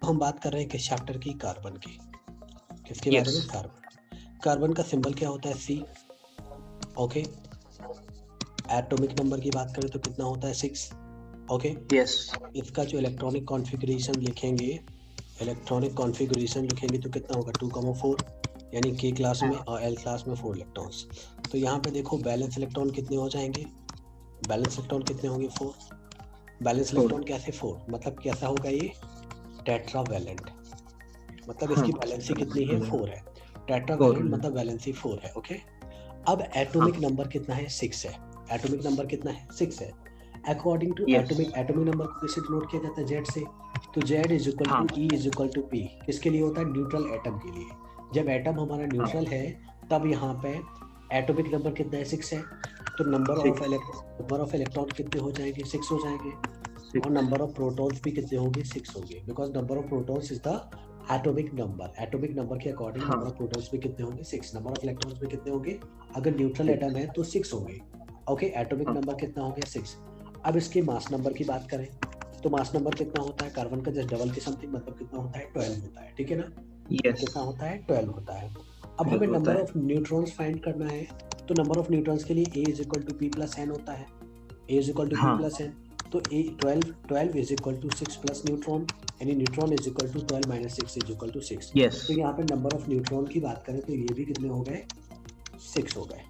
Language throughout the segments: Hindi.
हम बात कर रहे हैं किस चैप्टर की, कार्बन की। किसके बारे में? कार्बन। कार्बन का सिंबल क्या होता है? C। ओके। एटॉमिक नंबर की बात करें तो कितना होता है? 6। ओके। यस। इसका जो इलेक्ट्रॉनिक कॉन्फ़िगरेशन लिखेंगे, इलेक्ट्रॉनिक कॉन्फ़िगरेशन लिखेंगे तो कितना होगा? 2,4, यानी K क्लास में और L क्लास में 4 इलेक्ट्रॉन्स। तो यहाँ पे देखो बैलेंस इलेक्ट्रॉन कितने हो जाएंगे? बैलेंस इलेक्ट्रॉन कितने होंगे? 4। बैलेंस इलेक्ट्रॉन कैसे 4? मतलब कैसा होगा ये? टेट्रावैलेंट। मतलब इसकी वैलेंसी कितनी है? 4 है। टेट्रावैलेंट मतलब वैलेंसी 4 है। ओके। अब एटॉमिक नंबर कितना है? 6 है। एटॉमिक नंबर कितना है? 6 है। अकॉर्डिंग टू एटॉमिक नंबर को किससे डिनोट किया जाता है? Z से। तो Z is equal to E is equal to P। किसके लिए होता है? न्यूट्रल एटम के लिए। जब एटम हमारा न्यूट्रल है तब यहाँ पे एटॉमिक नंबर कितना है? 6 है। तो नंबर ऑफ इलेक्ट्रॉन कितने हो जाएंगे? 6 हो जाएंगे। और नंबर ऑफ प्रोटॉन्स भी कितने होंगे? 6 होंगे, because number of protons is the atomic number. Atomic number के अकॉर्डिंग नंबर ऑफ प्रोटॉन्स भी कितने होंगे? 6। नंबर ऑफ इलेक्ट्रॉन्स भी कितने होंगे? अगर न्यूट्रल एटम है तो 6 होंगे। ओके। एटॉमिक नंबर कितना हो गया? 6। अब इसके मास नंबर की बात करें तो मास नंबर कितना होता है? कार्बन का जस्ट डबल के समथिंग, मतलब कितना होता है? 12 होता है। ठीक है ना? कितना होता है? 12 होता है। अब हमें नंबर ऑफ न्यूट्रॉन्स फाइंड करना है, तो नंबर ऑफ न्यूट्रॉन्स के लिए A is equal to P plus N होता है। A is equal to P plus N। तो 12 is equal to 6 plus neutron, यानी neutron is equal to 12 minus 6 is equal to 6। तो यहाँ पे नंबर ऑफ न्यूट्रॉन की बात करें तो ये भी कितने हो गए? 6 हो गए।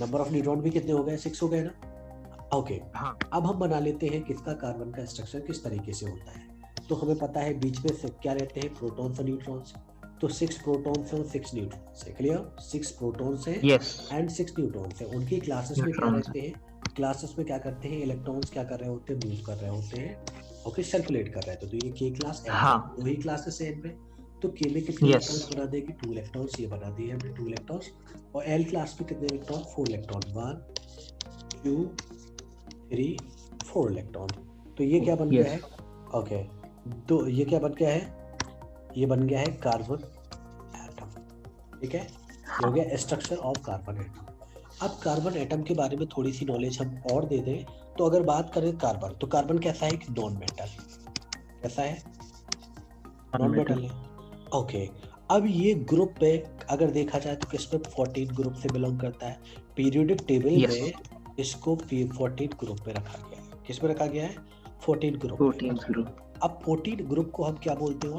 नंबर ऑफ न्यूट्रॉन भी कितने हो गए? 6 हो गए ना? ओके। अब हम बना लेते हैं किसका, कार्बन का स्ट्रक्चर किस तरीके से होता है। तो हमें पता है बीच में क्या रहते हैं? प्रोटॉन्स और न्यूट्रॉन्स। तो 6 प्रोटॉन्स और 6 न्यूट्रॉन्स है। क्लियर? 6 प्रोटॉन्स हैं एंड 6 न्यूट्रॉन्स हैं। उनकी क्लासेस में क्या रहते हैं? क्लासेस में क्या करते हैं? इलेक्ट्रॉन्स क्या कर रहे होते हैं? मूव कर रहे होते हैं। ओके, सर्कुलेट कर रहे थे। तो ये K क्लास L क्लास, वही क्लासेस है इनमें। तो K में कितने इलेक्ट्रॉन्स बना देगी? 2 इलेक्ट्रॉन्स। ये बना दिए हमने 2 इलेक्ट्रॉन्स। और L क्लास में कितने इलेक्ट्रॉन? 4 इलेक्ट्रॉन। 1 2 3 4 इलेक्ट्रॉन। तो ये क्या बन गया है? ओके। तो ये क्या बन गया है? ये बन गया है कार्बन एटम। ठीक है? ये हो गया स्ट्रक्चर ऑफ कार्बन एटम। अब कार्बन एटम के बारे में थोड़ी सी नॉलेज हम और दे दें तो अगर बात करें कार्बन, तो कार्बन कैसा है? एक नॉन मेटल। कैसा है? नॉन मेटल है। ओके। अब ये ग्रुप पे अगर देखा जाए तो किस पे? 14 ग्रुप से बिलोंग करता है। पीरियोडिक टेबल में इसको 14 ग्रुप में रखा गया है। किस में रखा गया है? 14 ग्रुप। अब 14 ग्रुप को हम क्या बोलते हो?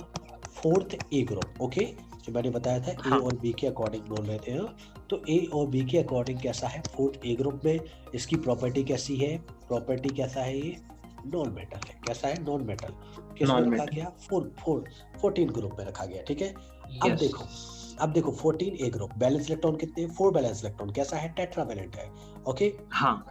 4th A group. ओके, जो मैंने बताया था A और B के अकॉर्डिंग बोल रहे थे। तो A और B के अकॉर्डिंग कैसा है? 4th A ग्रुप में। इसकी प्रॉपर्टी कैसी है? प्रॉपर्टी कैसा है? ये नॉन मेटल है। कैसा है? Non metal. किस में रखा गया? 14 ग्रुप में रखा गया। ठीक है? अब देखो 14 A ग्रुप, बैलेंस इलेक्ट्रॉन कितने? 4 बैलेंस इलेक्ट्रॉन। कैसा है? टेट्रावैलेंट है। ओके।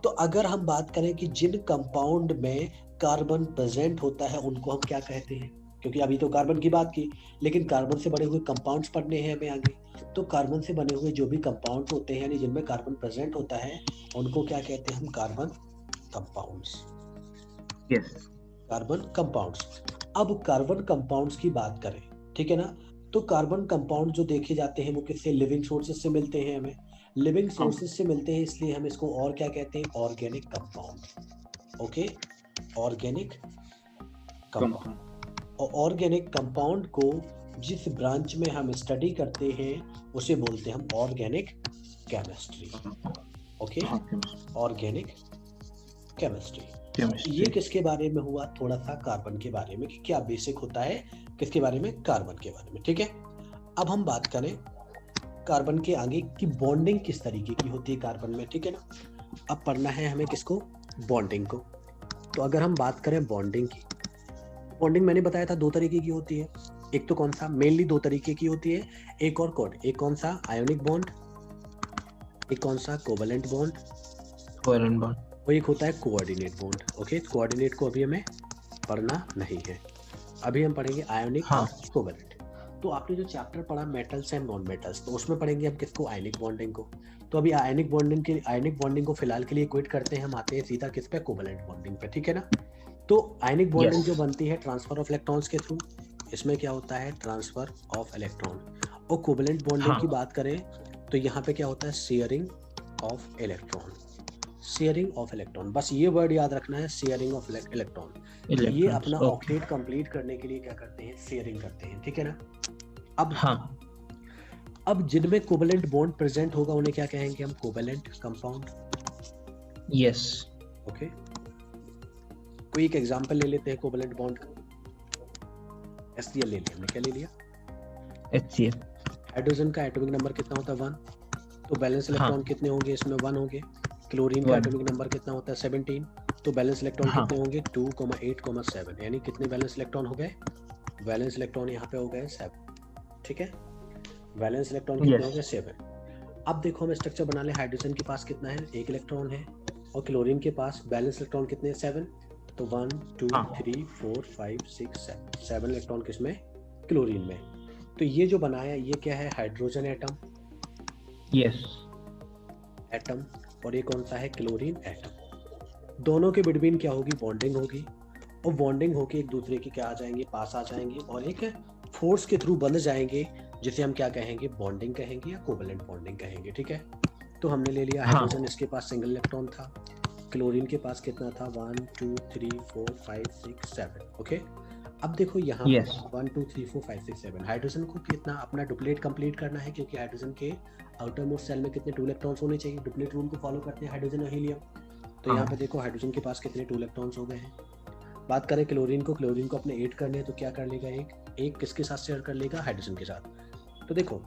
तो अगर हम बात करें कि जिन कंपाउंड में कार्बन प्रेजेंट होता है उनको हम क्या कहते हैं? क्योंकि अभी तो कार्बन की बात की, लेकिन कार्बन से बने हुए कंपाउंड्स पढ़ने हैं हमें आगे। तो कार्बन से बने हुए जो भी कंपाउंड्स होते हैं, यानी जिनमें कार्बन प्रेजेंट होता है, उनको क्या कहते हैं हम? Carbon compounds. Carbon compounds. अब कार्बन कंपाउंड्स की बात करें, ठीक है ना? तो कार्बन कंपाउंड जो देखे जाते हैं वो किससे? लिविंग सोर्सेज से मिलते हैं हमें। लिविंग सोर्सेज से मिलते हैं, इसलिए हम इसको और क्या कहते हैं? Organic compound. Okay, organic compound. और ऑर्गेनिक कंपाउंड को जिस ब्रांच में हम स्टडी करते हैं उसे बोलते हैं हम organic chemistry. Okay, organic chemistry. ये किसके बारे में हुआ? थोड़ा सा कार्बन के बारे में, कि क्या बेसिक होता है किसके बारे में? कार्बन के बारे में। ठीक है? अब हम बात करें कार्बन के आगे की बॉन्डिंग किस तरीके की होती है कार्बन में। ठीक है ना? अब पढ़ना है हमें किसको? बॉन्डिंग को। तो अगर हम बात करें बॉन्डिंग की, बॉन्डिंग मैंने बताया था 2 तरीके की होती है। एक तो कौन सा? मेनली 2 तरीके की होती है। एक और कौन? एक कौन सा? Ionic bond. एक कौन सा? Covalent bond. और एक होता है कोऑर्डिनेट बॉन्ड। ओके, कोऑर्डिनेट को अभी हमें पढ़ना नहीं है, अभी हम पढ़ेंगे आयोनिक और कोवैलेंट। तो आपने जो चैप्टर पढ़ा मेटल्स एंड नॉन मेटल्स, तो उसमें पढ़ेंगे हम किसको? आयनिक बॉन्डिंग को। तो अभी आयनिक बॉन्डिंग को फिलहाल के लिए क्विट करते हैं, हम आते हैं सीधा किस पे? कोवैलेंट बॉन्डिंग पे। ठीक है ना? तो आयनिक बॉन्डिंग जो बनती है ट्रांसफर ऑफ इलेक्ट्रॉन्स के थ्रू, इसमें क्या होता है? Transfer of electron. और कोवैलेंट बॉन्डिंग की बात करें तो यहाँ पे क्या होता है? Sharing of electron. Sharing of electron, बस ये वर्ड याद रखना है, शेयरिंग ऑफ इलेक्ट्रॉन। ये अपना ऑक्टेट कंप्लीट करने के लिए क्या करते हैं, शेयरिंग करते हैं, ठीक है ना। अब हाँ, अब जिनमें कोवेलेंट बॉन्ड प्रेजेंट होगा उन्हें क्या कहेंगे हम, कोवेलेंट कंपाउंड। यस, ओके, कोई एक एग्जांपल ले लेते हैं कोवेलेंट बॉन्ड का। HCl ले लिया हमने, क्या ले लिया, HCl। हाइड्रोजन का एटॉमिक नंबर कितना होता है 1, तो बैलेंस इलेक्ट्रॉन कितने होंगे इसमें, 1 होंगे। क्लोरीन का एटॉमिक नंबर कितना होता है 17, तो बैलेंस इलेक्ट्रॉन कितने होंगे 2, 8, 7, यानी कितने बैलेंस इलेक्ट्रॉन हो गए, बैलेंस इलेक्ट्रॉन यहाँ पे हो गए 7, ठीक है। बैलेंस इलेक्ट्रॉन कितने हो गए 7। अब देखो हम स्ट्रक्चर बना ले, हाइड्रोजन के पास कितना है, 1 इलेक्ट्रॉन है, और क्लोरीन के पास बैलेंस इलेक्ट्रॉन कितने हैं 7, तो 1 2 3 4 5 6 7 इलेक्ट्रॉन किसमें, क्लोरीन में। तो ये जो बनाया ये क्या है, हाइड्रोजन एटम, यस, एटम, और ये कौन सा है, क्लोरीन एटम। दोनों के बिटवीन क्या होगी, बॉन्डिंग होगी, और बॉन्डिंग होके एक दूसरे के क्या आ जाएंगे, पास आ जाएंगे, और एक फोर्स के थ्रू बंध जाएंगे, जिसे हम क्या कहेंगे, बॉन्डिंग कहेंगे या कोवेलेंट बॉन्डिंग कहेंगे, ठीक है। तो हमने ले लिया हाइड्रोजन, इसके पास सिंगल इलेक्ट्रॉन था, क्लोरीन के पास कितना था 1 2 3 4 5 6 7, ओके। अब देखो यहाँ 1 2 3 4 5 6 7 हाइड्रोजन को कितना अपना डुप्लेट कंप्लीट करना है, क्योंकि हाइड्रोजन के आउटर मोस्ट सेल में कितने 2 इलेक्ट्रॉन्स होने चाहिए, डुप्लेट रूल को फॉलो करते हैं हाइड्रोजन और हीलियम। तो यहाँ पे देखो हाइड्रोजन के पास कितने 2 इलेक्ट्रॉन्स हो गए हैं। बात करें क्लोरीन को अपने 8 करने हैं, तो क्या कर लेगा, एक किसके साथ शेयर कर लेगा, हाइड्रोजन के साथ। तो देखो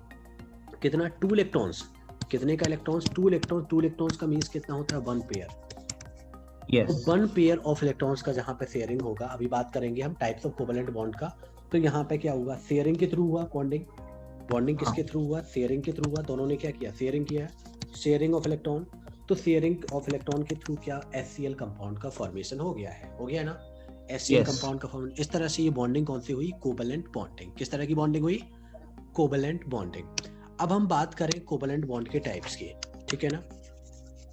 कितना 2 इलेक्ट्रॉन्स, कितने का इलेक्ट्रॉन्स, 2 इलेक्ट्रॉन्स का मीन्स कितना होता है 1 पेयर। तो 1 पेयर ऑफ इलेक्ट्रॉन्स का जहाँ पे शेयरिंग होगा, अभी बात करेंगे हम टाइप्स ऑफ कोवेलेंट बॉन्ड का, तो यहाँ पे क्या हुआ, शेयरिंग के थ्रू हुआ, बॉन्डिंग किसके थ्रू हुआ, शेयरिंग के थ्रू हुआ। दोनों ने क्या किया, शेयरिंग किया, शेयरिंग ऑफ इलेक्ट्रॉन। तो शेयरिंग ऑफ इलेक्ट्रॉन के थ्रू क्या HCl कंपाउंड का फॉर्मेशन हो गया ना, HCl कंपाउंड का फॉर्मेशन। इस तरह से ये बॉन्डिंग कौन सी हुई, कोवेलेंट बॉन्डिंग। किस तरह की बॉन्डिंग हुई, कोवेलेंट बॉन्डिंग। अब हम बात करें कोवेलेंट बॉन्ड के टाइप्स की, ठीक है ना,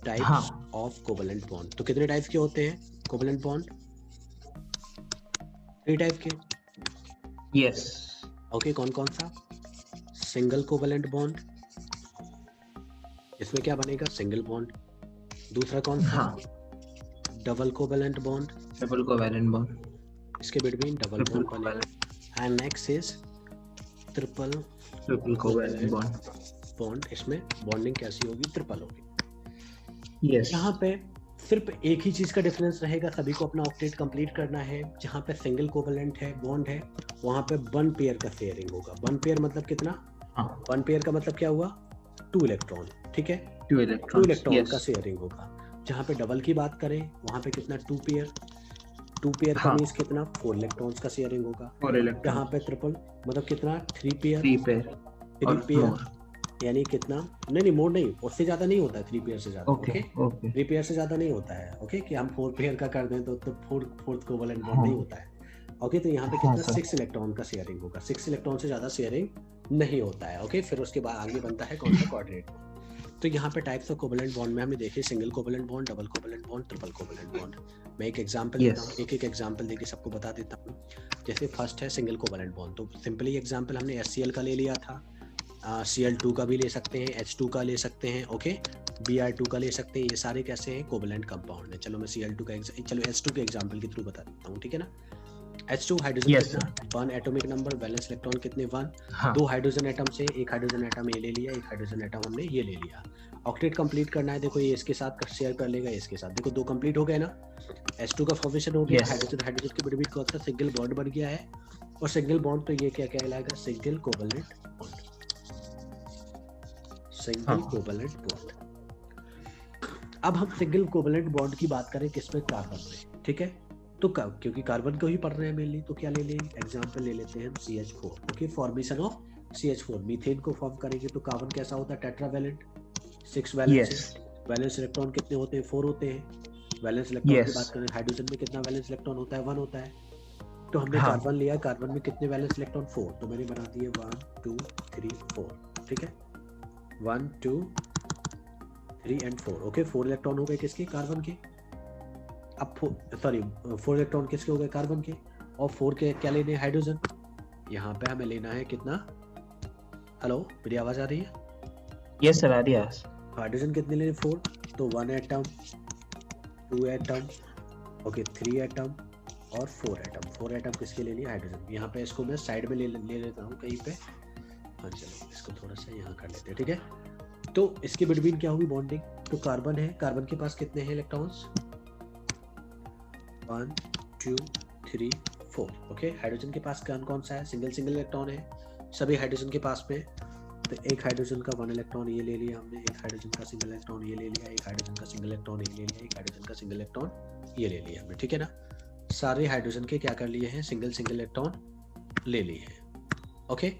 टाइप्स ऑफ कोवेलेंट बॉन्ड। तो कितने टाइप्स के होते हैं कोवेलेंट बॉन्ड, 3 टाइप के, यस, ओके। कौन कौन सा, सिंगल कोवेलेंट बॉन्ड, इसमें क्या बनेगा, सिंगल बॉन्ड। दूसरा कौन सा, डबल कोवेलेंट बॉन्ड, इसके बिटवीन डबल बॉन्ड बनेगा। And next is triple covalent bond, इसमें बॉन्डिंग कैसी होगी, ट्रिपल होगी। यहाँ पे सिर्फ एक ही चीज का डिफरेंस रहेगा, सभी को अपना ऑक्टेट कंप्लीट करना है। जहाँ पे सिंगल कोवेलेंट है, बॉन्ड है, वहाँ पे 1 पेयर का शेयरिंग होगा। 1 पेयर मतलब कितना, 1 पेयर का मतलब क्या हुआ, 2 इलेक्ट्रॉन, ठीक है, 2 इलेक्ट्रॉन का शेयरिंग होगा। जहाँ पे डबल की बात करें, वहाँ पे कितना 2 पेयर का मीन्स कितना 4 इलेक्ट्रॉन्स का शेयरिंग होगा। जहाँ पे ट्रिपल मतलब कितना 3 पेयर, यानी कितना, नहीं मोर नहीं, उससे ज्यादा नहीं होता है 3 पेयर से ज्यादा, ओके 3 पेयर से ज्यादा नहीं होता है, ओके। कि हम 4 पेयर का कर दें तो फोर्थ कोवेलेंट बॉन्ड नहीं होता है, ओके। तो यहाँ पे कितना 6 इलेक्ट्रॉन का शेयरिंग होगा, 6 इलेक्ट्रॉन से ज्यादा शेयरिंग नहीं होता है, ओके। फिर उसके बाद आगे बनता है कौन सा, कोऑर्डिनेट। तो यहाँ पे टाइप्स ऑफ कोवेलेंट बॉन्ड में हमने देखे single covalent bond, double covalent bond, triple covalent bond. मैं एक एग्जांपल देता हूँ, एक एग्जांपल देके सबको बता देता हूँ। जैसे फर्स्ट है सिंगल कोवेलेंट बॉन्ड, तो सिंपली एग्जांपल हमने HCl का ले लिया था, Cl2 का भी ले सकते हैं, H2 का ले सकते हैं, ओके, Br2 का ले सकते हैं। ये सारे कैसे हैं, कोवेलेंट कंपाउंड है। चलो मैं Cl2 का चलो H2 के एग्जांपल के थ्रू बता देता हूँ, ठीक है ना। H2 हाइड्रोजन कितना 1 एटॉमिक नंबर, बैलेंस इलेक्ट्रॉन कितने 1, 2 हाइड्रोजन एटम से, एक हाइड्रोजन एटम ये ले लिया, एक हाइड्रोजन एटम हमने ये ले लिया। ऑक्टेट कंप्लीट करना है, देखो ये इसके साथ शेयर कर लेगा, इसके साथ, देखो 2 कंप्लीट हो गए ना। H2 का फॉर्मेशन हो गया, हाइड्रोजन के बिटवीन कौन सा सिंगल बॉन्ड बन गया है, और सिंगल बॉन्ड तो ये क्या कहलाएगा, single covalent bond, single covalent bond. अब हम सिंगल कोवेलेंट बॉन्ड की बात करें किसमें, कार्बन में, ठीक है। तो क्योंकि कार्बन को ही पढ़ रहे हैं मेनली, तो क्या ले लें, एग्जांपल ले लेते हैं हम CH4, okay. Formation of CH4, methane को फॉर्म करेंगे तो कार्बन कैसा होता है, टेट्रावैलेंट, 6 वैलेंस, वैलेंस इलेक्ट्रॉन कितने होते हैं, 4 होते हैं। वैलेंस इलेक्ट्रॉन की बात करें, हाइड्रोजन में कितना वैलेंस इलेक्ट्रॉन होता है, 1 होता है। तो हमने कार्बन लिया, कार्बन में कितने वैलेंस इलेक्ट्रॉन, 4, तो मैंने बना दिए 1 2 3 4, ठीक है, 1 2 3 एंड 4, ओके। 4 इलेक्ट्रॉन हो गए किसके, कार्बन के। अब 4 इलेक्ट्रॉन किसके हो गए, कार्बन के, और 4 के क्या लेने, हाइड्रोजन। यहाँ पे हमें लेना है कितना, हेलो मेरी आवाज आ रही है, यस सर आ रही है। हाइड्रोजन कितने लेने, 4, तो 1 एटम 2 एटम, ओके 3 एटम और 4 एटम। 4 एटम किसके ले लिया? हाइड्रोजन। यहाँ पे इसको मैं साइड में ले लेता हूँ कहीं पे। हाँ चलो इसको थोड़ा सा यहाँ कर लेते हैं, ठीक है। तो इसके बिटवीन क्या होगी बॉन्डिंग? तो कार्बन है, कार्बन के पास कितने हैं इलेक्ट्रॉन्स? 1 2 3 4, ओके। हाइड्रोजन के पास कौन सा है? सिंगल सिंगल इलेक्ट्रॉन है सभी हाइड्रोजन के पास में। तो एक हाइड्रोजन का 1 इलेक्ट्रॉन ये ले लिया हमने, एक हाइड्रोजन का सिंगल इलेक्ट्रॉन ये ले लिया, एक हाइड्रोजन का सिंगल इलेक्ट्रॉन ये ले लिया, एक हाइड्रोजन का सिंगल इलेक्ट्रॉन ये ले लिया हमने, ठीक है ना। सारे हाइड्रोजन के क्या कर लिए हैं? सिंगल सिंगल इलेक्ट्रॉन ले लिए हैं, ओके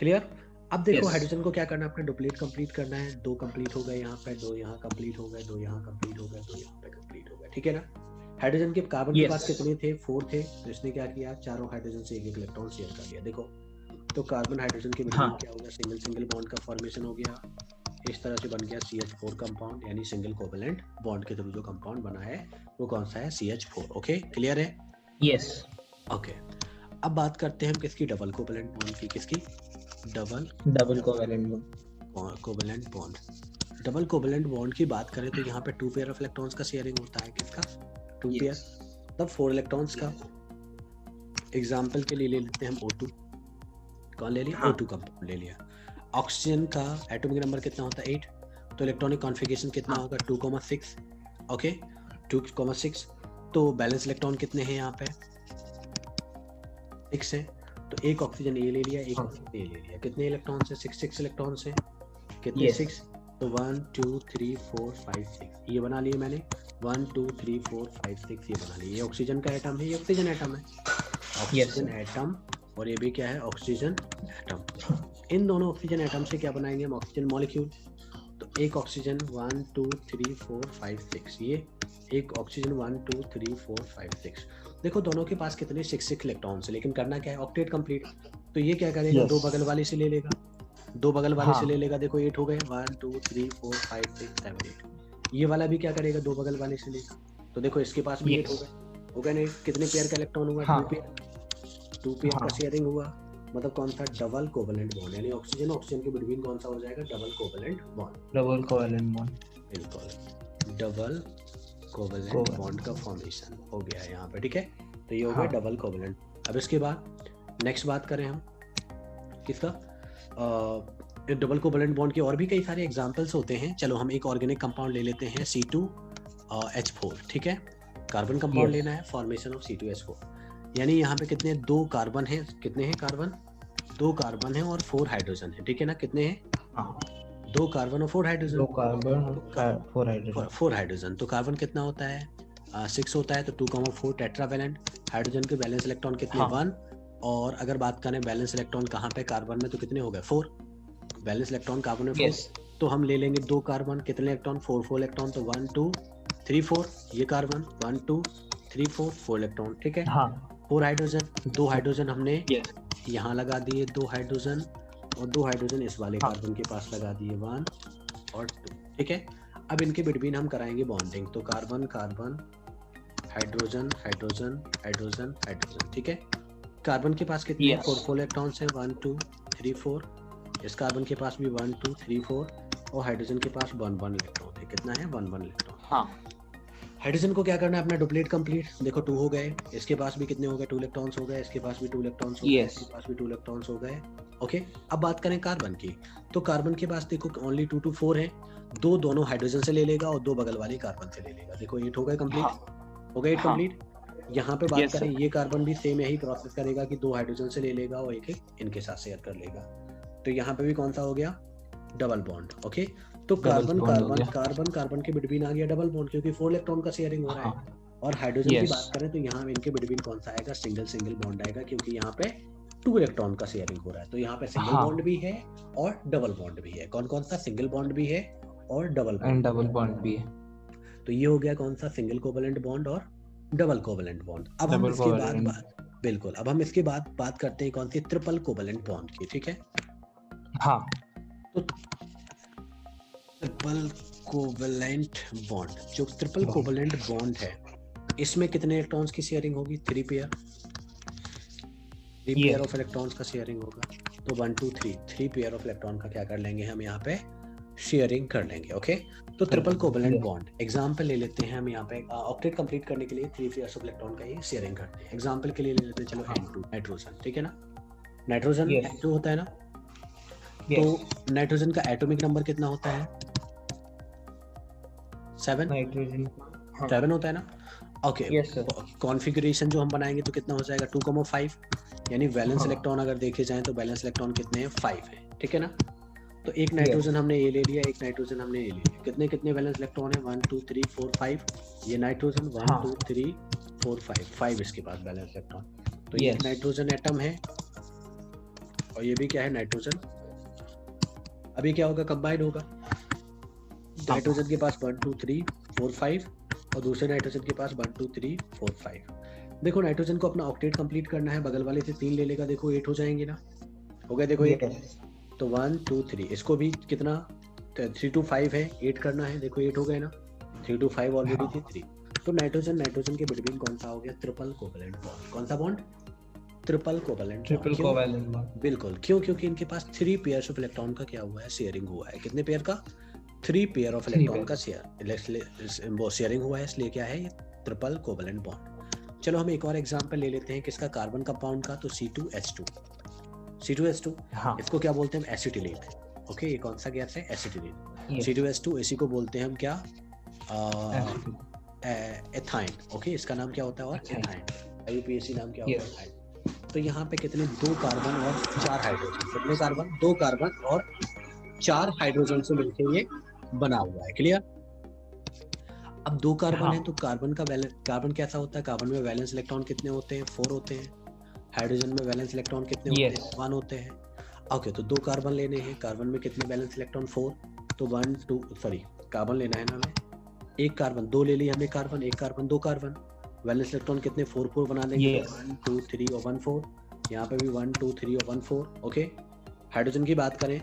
क्लियर। अब देखो हाइड्रोजन को क्या करना है? अपने डुप्लीट कंप्लीट करना है। 2 कंप्लीट हो गए यहाँ पे, 2 यहाँ कंप्लीट हो गए, 2 यहाँ कंप्लीट हो गए, 2 यहाँ पे कंप्लीट हो गए, ठीक है ना। हाइड्रोजन के कार्बन के पास कितने थे? 4 थे। तो इसने क्या किया? चारों हाइड्रोजन से एक एक इलेक्ट्रॉन शेयर कर लिया। देखो तो कार्बन हाइड्रोजन के बिटवीन क्या हो गया? सिंगल सिंगल बॉन्ड का फॉर्मेशन हो गया। इस तरह से बन गया CH4 कंपाउंड, यानी सिंगल कोवेलेंट बॉन्ड के थ्रू जो कंपाउंड बना है वो कौन सा है? CH4, ओके क्लियर है? Yes okay. अब बात करते हैं हम किसकी? डबल कोवेलेंट बॉन्ड की। किसकी? Double covalent bond. Double covalent bond की बात करें तो यहाँ पे 2 पेयर ऑफ इलेक्ट्रॉन्स का शेयरिंग होता है। किसका? 2 पेयर, तब 4 इलेक्ट्रॉन्स का। एग्जाम्पल के लिए ले लेते हैं हम O2। कौन ले लिया? O2 कंपाउंड ले लिया। ऑक्सीजन का एटॉमिक नंबर कितना होता है? 8। तो इलेक्ट्रॉनिक कॉन्फ़िगरेशन कितना होगा? 2,6, ओके 2,6। तो बैलेंस इलेक्ट्रॉन कितने हैं यहाँ पे? 6 है। तो एक ऑक्सीजन ये ले लिया, एक ऑक्सीजन ये ले लिया। कितने इलेक्ट्रॉन से? 6 इलेक्ट्रॉन से। कितने? 6। तो 1 2 3 4 5 6 ये बना लिए मैंने। 1 2 3 4 5 6 ये बना लिए। ये ऑक्सीजन का एटम है, ये ऑक्सीजन एटम है। ऑक्सीजन एटम और ये भी क्या है? Oxygen atom. इन दोनों ऑक्सीजन एटम से क्या बनाएंगे हम? Oxygen molecule. तो एक ऑक्सीजन 1 2 3 4 5 6 ये एक ऑक्सीजन 1 2 3 4 5 6। देखो दोनों के पास कितने? 6 इलेक्ट्रॉन्स है, लेकिन करना क्या है? Octet complete. तो ये क्या करेगा? 2 बगल वाले से ले लेगा, 2 बगल वाले से ले लेगा। देखो 8 हो गए, 1 2 3 4 5 6 7 8। ये वाला भी क्या करेगा? 2 बगल वाले से लेगा। तो देखो इसके पास भी 8 हो गए, हो गए नहीं? कितने पेयर का इलेक्ट्रॉन हुआ? 2 पेयर का शेयरिंग हुआ। मतलब कौन सा? डबल कोवेलेंट बॉन्ड, यानी ऑक्सीजन ऑक्सीजन के बिटवीन कौन सा हो जाएगा? Double covalent bond. बिल्कुल, डबल कोवेलेंट बॉन्ड का फॉर्मेशन हो गया है यहाँ पे, ठीक है। तो ये हो गया डबल कोवेलेंट। अब इसके बाद नेक्स्ट बात करें हम किसका? डबल कोवेलेंट बॉन्ड के और भी कई सारे एग्जांपल्स होते हैं। चलो हम एक ऑर्गेनिक कंपाउंड ले लेते हैं C2H4, ठीक है। कार्बन कंपाउंड लेना है, फॉर्मेशन ऑफ C2H4। यानी यहाँ पे कितने? 2 कार्बन है। कितने हैं कार्बन? 2 कार्बन है और 4 हाइड्रोजन है, ठीक है ना। कितने हैं? 2 कार्बन और 4 हाइड्रोजन। 2 कार्बन और 4 हाइड्रोजन। तो कार्बन कितना होता है? 6 होता है। तो 2,4 टेट्रावैलेंट। हाइड्रोजन के बैलेंस इलेक्ट्रॉन कितने? 1। और अगर बात करें बैलेंस इलेक्ट्रॉन कहाँ पे? कार्बन में। तो कितने हो गए? 4 बैलेंस इलेक्ट्रॉन कार्बन में 4। तो हम ले लेंगे 2 कार्बन, कितने इलेक्ट्रॉन? 4 इलेक्ट्रॉन। तो 1 2 3 4 ये कार्बन, 1 2 3 4 इलेक्ट्रॉन, ठीक है। 4 हाइड्रोजन, 2 हाइड्रोजन हमने यहाँ लगा दिए, 2 हाइड्रोजन और 2 हाइड्रोजन इस वाले कार्बन के पास लगा दिए, 1 और 2, ठीक है। अब इनके बिटवीन हम कराएंगे बॉन्डिंग। तो carbon carbon, hydrogen hydrogen hydrogen hydrogen, ठीक है। कार्बन के पास कितने? 4 इलेक्ट्रॉन्स हैं, 1 2 3 4। इस कार्बन के पास भी 1 2 3 4 और हाइड्रोजन के पास 1 1 इलेक्ट्रॉन है। कितना है? 1 1 इलेक्ट्रॉन। हाइड्रोजन को क्या करना है? अपना डुप्लीट कंप्लीट। देखो 2 हो गए, इसके पास भी कितने हो गए? 2 इलेक्ट्रॉन्स हो गए, इसके पास भी 2 इलेक्ट्रॉन्स हो गए, इसके पास भी 2 इलेक्ट्रॉन्स हो गए, ओके। अब बात करें कार्बन की। तो कार्बन के पास देखो ओनली 2 to 4 है। 2 दोनों हाइड्रोजन से ले लेगा और 2 बगल वाले कार्बन से ले लेगा। देखो 8 हो गए कंप्लीट, हो गए 8 कंप्लीट। यहाँ पे बात करें, ये कार्बन भी सेम यही प्रोसेस करेगा कि 2 हाइड्रोजन से ले लेगा और एक इनके साथ शेयर कर लेगा। तो यहाँ पे भी कौन सा हो गया? Double bond, okay. तो कार्बन कार्बन कार्बन कार्बन के बिटवीन आ गया डबल बॉन्ड, क्योंकि 4 इलेक्ट्रॉन का शेयरिंग हो रहा है। और हाइड्रोजन की बात करें तो यहाँ इनके बिटवीन कौन सा आएगा? सिंगल सिंगल बॉन्ड आएगा, क्योंकि यहाँ पे 2 इलेक्ट्रॉन का शेयरिंग हो रहा है। तो यहाँ पे सिंगल बॉन्ड भी है और डबल बॉन्ड भी है। कौन कौन सा? सिंगल बॉन्ड भी है और डबल बॉन्ड भी है। तो ये हो गया कौन सा? सिंगल कोवेलेंट बॉन्ड और डबल कोवेलेंट बॉन्ड। अब हम इसके बाद बिल्कुल, अब हम इसके बाद बात करते हैं कौन सी? ट्रिपल कोवेलेंट बॉन्ड की, ठीक है। तो ट्रिपल कोवेलेंट बॉन्ड, जो ट्रिपल कोवेलेंट बॉन्ड है, इसमें कितने इलेक्ट्रॉन्स की शेयरिंग होगी? 3 पेयर, 3 पेयर ऑफ इलेक्ट्रॉन्स का शेयरिंग होगा। तो 1 2 3 पेयर ऑफ इलेक्ट्रॉन का क्या कर लेंगे हम यहाँ पे? शेयरिंग कर लेंगे। ओके, तो ट्रिपल कोवेलेंट बॉन्ड एग्जांपल ले लेते हैं हम यहाँ पे। ऑक्टेट कंप्लीट करने के लिए 3 पेयर्स ऑफ इलेक्ट्रॉन का ये शेयरिंग करते हैं। एग्जांपल के लिए ले लेते हैं, चलो N2 नाइट्रोजन, ठीक है ना, नाइट्रोजन N2 होता है ना, तो नाइट्रोजन का एटॉमिक नंबर कितना होता है? 7 नाइट्रोजन 7 होता है ना। ओके, कॉन्फ़िगरेशन जो हम बनाएंगे तो कितना हो जाएगा? 2,5, यानी वैलेंस इलेक्ट्रॉन अगर देखे जाएं तो वैलेंस इलेक्ट्रॉन कितने हैं? 5 है, ठीक है ना। तो एक नाइट्रोजन हमने ये ले लिया, एक नाइट्रोजन हमने ये ले लिया, कितने कितने वैलेंस इलेक्ट्रॉन है? 1 2 3 4 5, ये नाइट्रोजन 1 2 3 4 5 इसके पास वैलेंस इलेक्ट्रॉन। तो ये नाइट्रोजन एटम है और ये भी क्या है? नाइट्रोजन। अभी क्या होगा? कंबाइंड होगा। नाइट्रोजन के पास 1 2 3 4 5 और दूसरे नाइट्रोजन के पास 1 2 3 4 5। देखो नाइट्रोजन को अपना ऑक्टेट कंप्लीट करना है, बगल वाले से 3 ले लेगा, देखो 8 हो जाएंगे ना, हो गया देखो 8। तो 1 2 3, इसको भी कितना 3 to 5 है, 8 करना है, देखो 8 हो गए ना, 3 to 5 ऑलरेडी थी 3। तो नाइट्रोजन के बिटवीन कौन सा हो गया? Triple covalent bond. कौन सा बॉन्ड? Triple covalent bond. बिल्कुल, क्यों? क्योंकि इनके पास 3 पेयर्स ऑफ इलेक्ट्रॉन का क्या हुआ है? शेयरिंग हुआ है। कितने पेयर का? 3 पेयर ऑफ इलेक्ट्रॉन का शेयरिंग हुआ है, इसलिए क्या है? ये ट्रिपल कोवेलेंट बॉन्ड। चलो हम एक और एग्जांपल ले लेते हैं, किसका? कार्बन कंपाउंड का। तो C2H2, इसको क्या बोलते हैं? एसिटिलीन। ओके, ये कौन सा गैस है? एसिटिलीन। C2H2, इसी को बोलते हैं हम क्या? एथाइन। ओके, इसका नाम क्या होता है? और एथाइन, IUPAC नाम क्या होता है? तो यहाँ पे कितने? 2 कार्बन और 4 हाइड्रोजन। कितने कार्बन? 2 कार्बन और 4 हाइड्रोजन से मिलकर ये बना हुआ है। क्लियर? अब 2 कार्बन है तो कार्बन कैसा होता है? कार्बन में वैलेंस इलेक्ट्रॉन कितने होते हैं? 4 होते हैं। हाइड्रोजन में वैलेंस इलेक्ट्रॉन कितने होते हैं? 1 होते हैं। ओके, तो 2 कार्बन लेने हैं, कार्बन में कितने वैलेंस इलेक्ट्रॉन? 4। तो कार्बन लेना है ना हमें, एक कार्बन, 2 ले लिया हमने कार्बन, एक कार्बन 2 कार्बन, वैलेंस इलेक्ट्रॉन कितने? 4 बना देंगे। 1 2 3 और 1 4, यहाँ पे भी 1 2 3 और 1 4। ओके, हाइड्रोजन की बात करें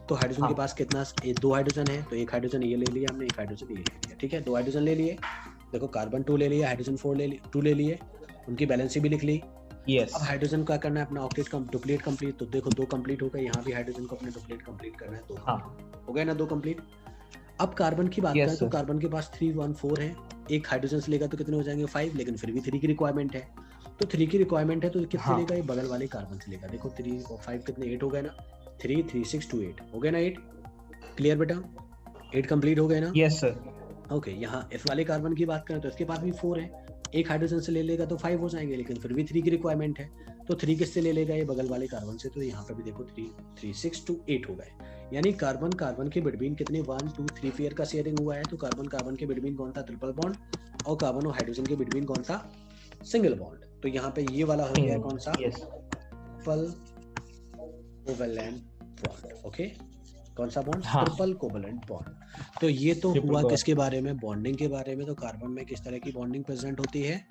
तो हाइड्रोजन के पास कितना? 2 हाइड्रोजन है, तो एक हाइड्रोजन ये ले लिया हमने, एक हाइड्रोजन ये ले लिया, ठीक है। 2 हाइड्रोजन ले लिए, देखो कार्बन 2 ले लिया, हाइड्रोजन 2 ले लिए, उनकी बैलेंस भी लिख ली। अब हाइड्रोजन का करना है अपना ऑक्टेट डुप्लीट कंप्लीट, तो देखो 2 कंप्लीट हो गए, यहाँ भी हाइड्रोजन को अपने डुप्लीट कंप्लीट करना है, 2 हो गए ना, 2 कंप्लीट। अब कार्बन की बात करें तो कार्बन के पास 3 1 4 है, एक हाइड्रोजन से लेगा तो कितने हो जाएंगे? 5, लेकिन फिर भी 3 की रिक्वायरमेंट है, तो 3 की रिक्वायरमेंट है तो कितने लेगा? ये बगल वाले कार्बन से लेगा। देखो 3 और 5 कितने? 8 हो गए ना, 3 3 6 2 8 हो गए ना, 8। क्लियर बेटा? 8 कंप्लीट हो गए ना? Yes sir. ओके, यहाँ इस वाले कार्बन की बात करें तो इसके पास भी 4 है, एक हाइड्रोजन से ले लेगा तो 5 हो जाएंगे, लेकिन फिर भी 3 की रिक्वायरमेंट है, तो 3 किससे ले लेगा? ये बगल वाले कार्बन से। तो यहाँ पे भी देखो 3 3 6 2 8 हो गए, यानी कार्बन के बिटवीन कितने? 1 2 3 पेयर का शेयरिंग हुआ है। तो कार्बन के बिटवीन कौन सा? ट्रिपल बॉन्ड, और कार्बन और हाइड्रोजन के बिटवीन कौन सा? Single bond. तो यहाँ पे ये वाला हो गया कौन सा? Triple covalent bond. ओके, कौन सा बॉन्ड? Triple covalent bond. तो ये तो हुआ किसके बारे में? बॉन्डिंग के बारे में। तो कार्बन में किस तरह की बॉन्डिंग प्रेजेंट होती है?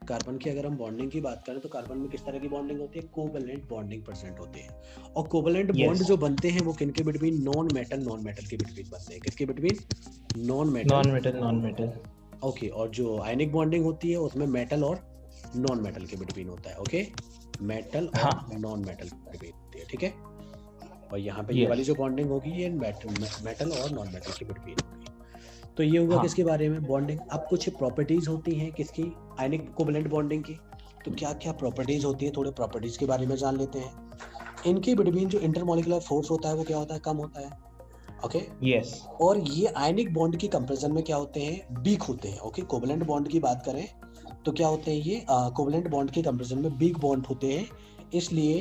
कार्बन की अगर हम बॉन्डिंग की बात करें तो कार्बन में किस तरह की बॉन्डिंग होती है? कोवेलेंट बॉन्डिंग प्रेजेंट होती है। और कोवेलेंट बॉन्ड जो बनते हैं वो किनके बिटवीन? नॉन मेटल के बिटवीन बनते हैं। किसके बिटवीन? Non metal. ओके, और जो आयनिक बॉन्डिंग होती है उसमें मेटल और नॉन मेटल के बिटवीन होता है। ओके, मेटल और नॉन मेटल के बिटवीन होती है, ठीक है। और यहाँ पे ये वाली जो बॉन्डिंग होगी ये मेटल और नॉन मेटल के बिटवीन होगी। तो ये होगा किसके बारे में? बॉन्डिंग। अब कुछ प्रॉपर्टीज होती हैं किसकी? आयनिक कोवेलेंट बॉन्डिंग की। तो क्या क्या प्रॉपर्टीज होती है? थोड़े प्रॉपर्टीज के बारे में जान लेते हैं। इनके बिटवीन जो इंटरमॉलिक्यूलर फोर्स होता है वो क्या होता है? कम होता है। Okay, yes. और ये आयनिक बॉन्ड की कंपैरिजन में क्या होते हैं? वीक होते हैं। ओके, कोवेलेंट बॉन्ड की बात करें तो क्या होते हैं? ये कोवेलेंट बॉन्ड के कंपैरिजन में वीक बॉन्ड होते हैं, इसलिए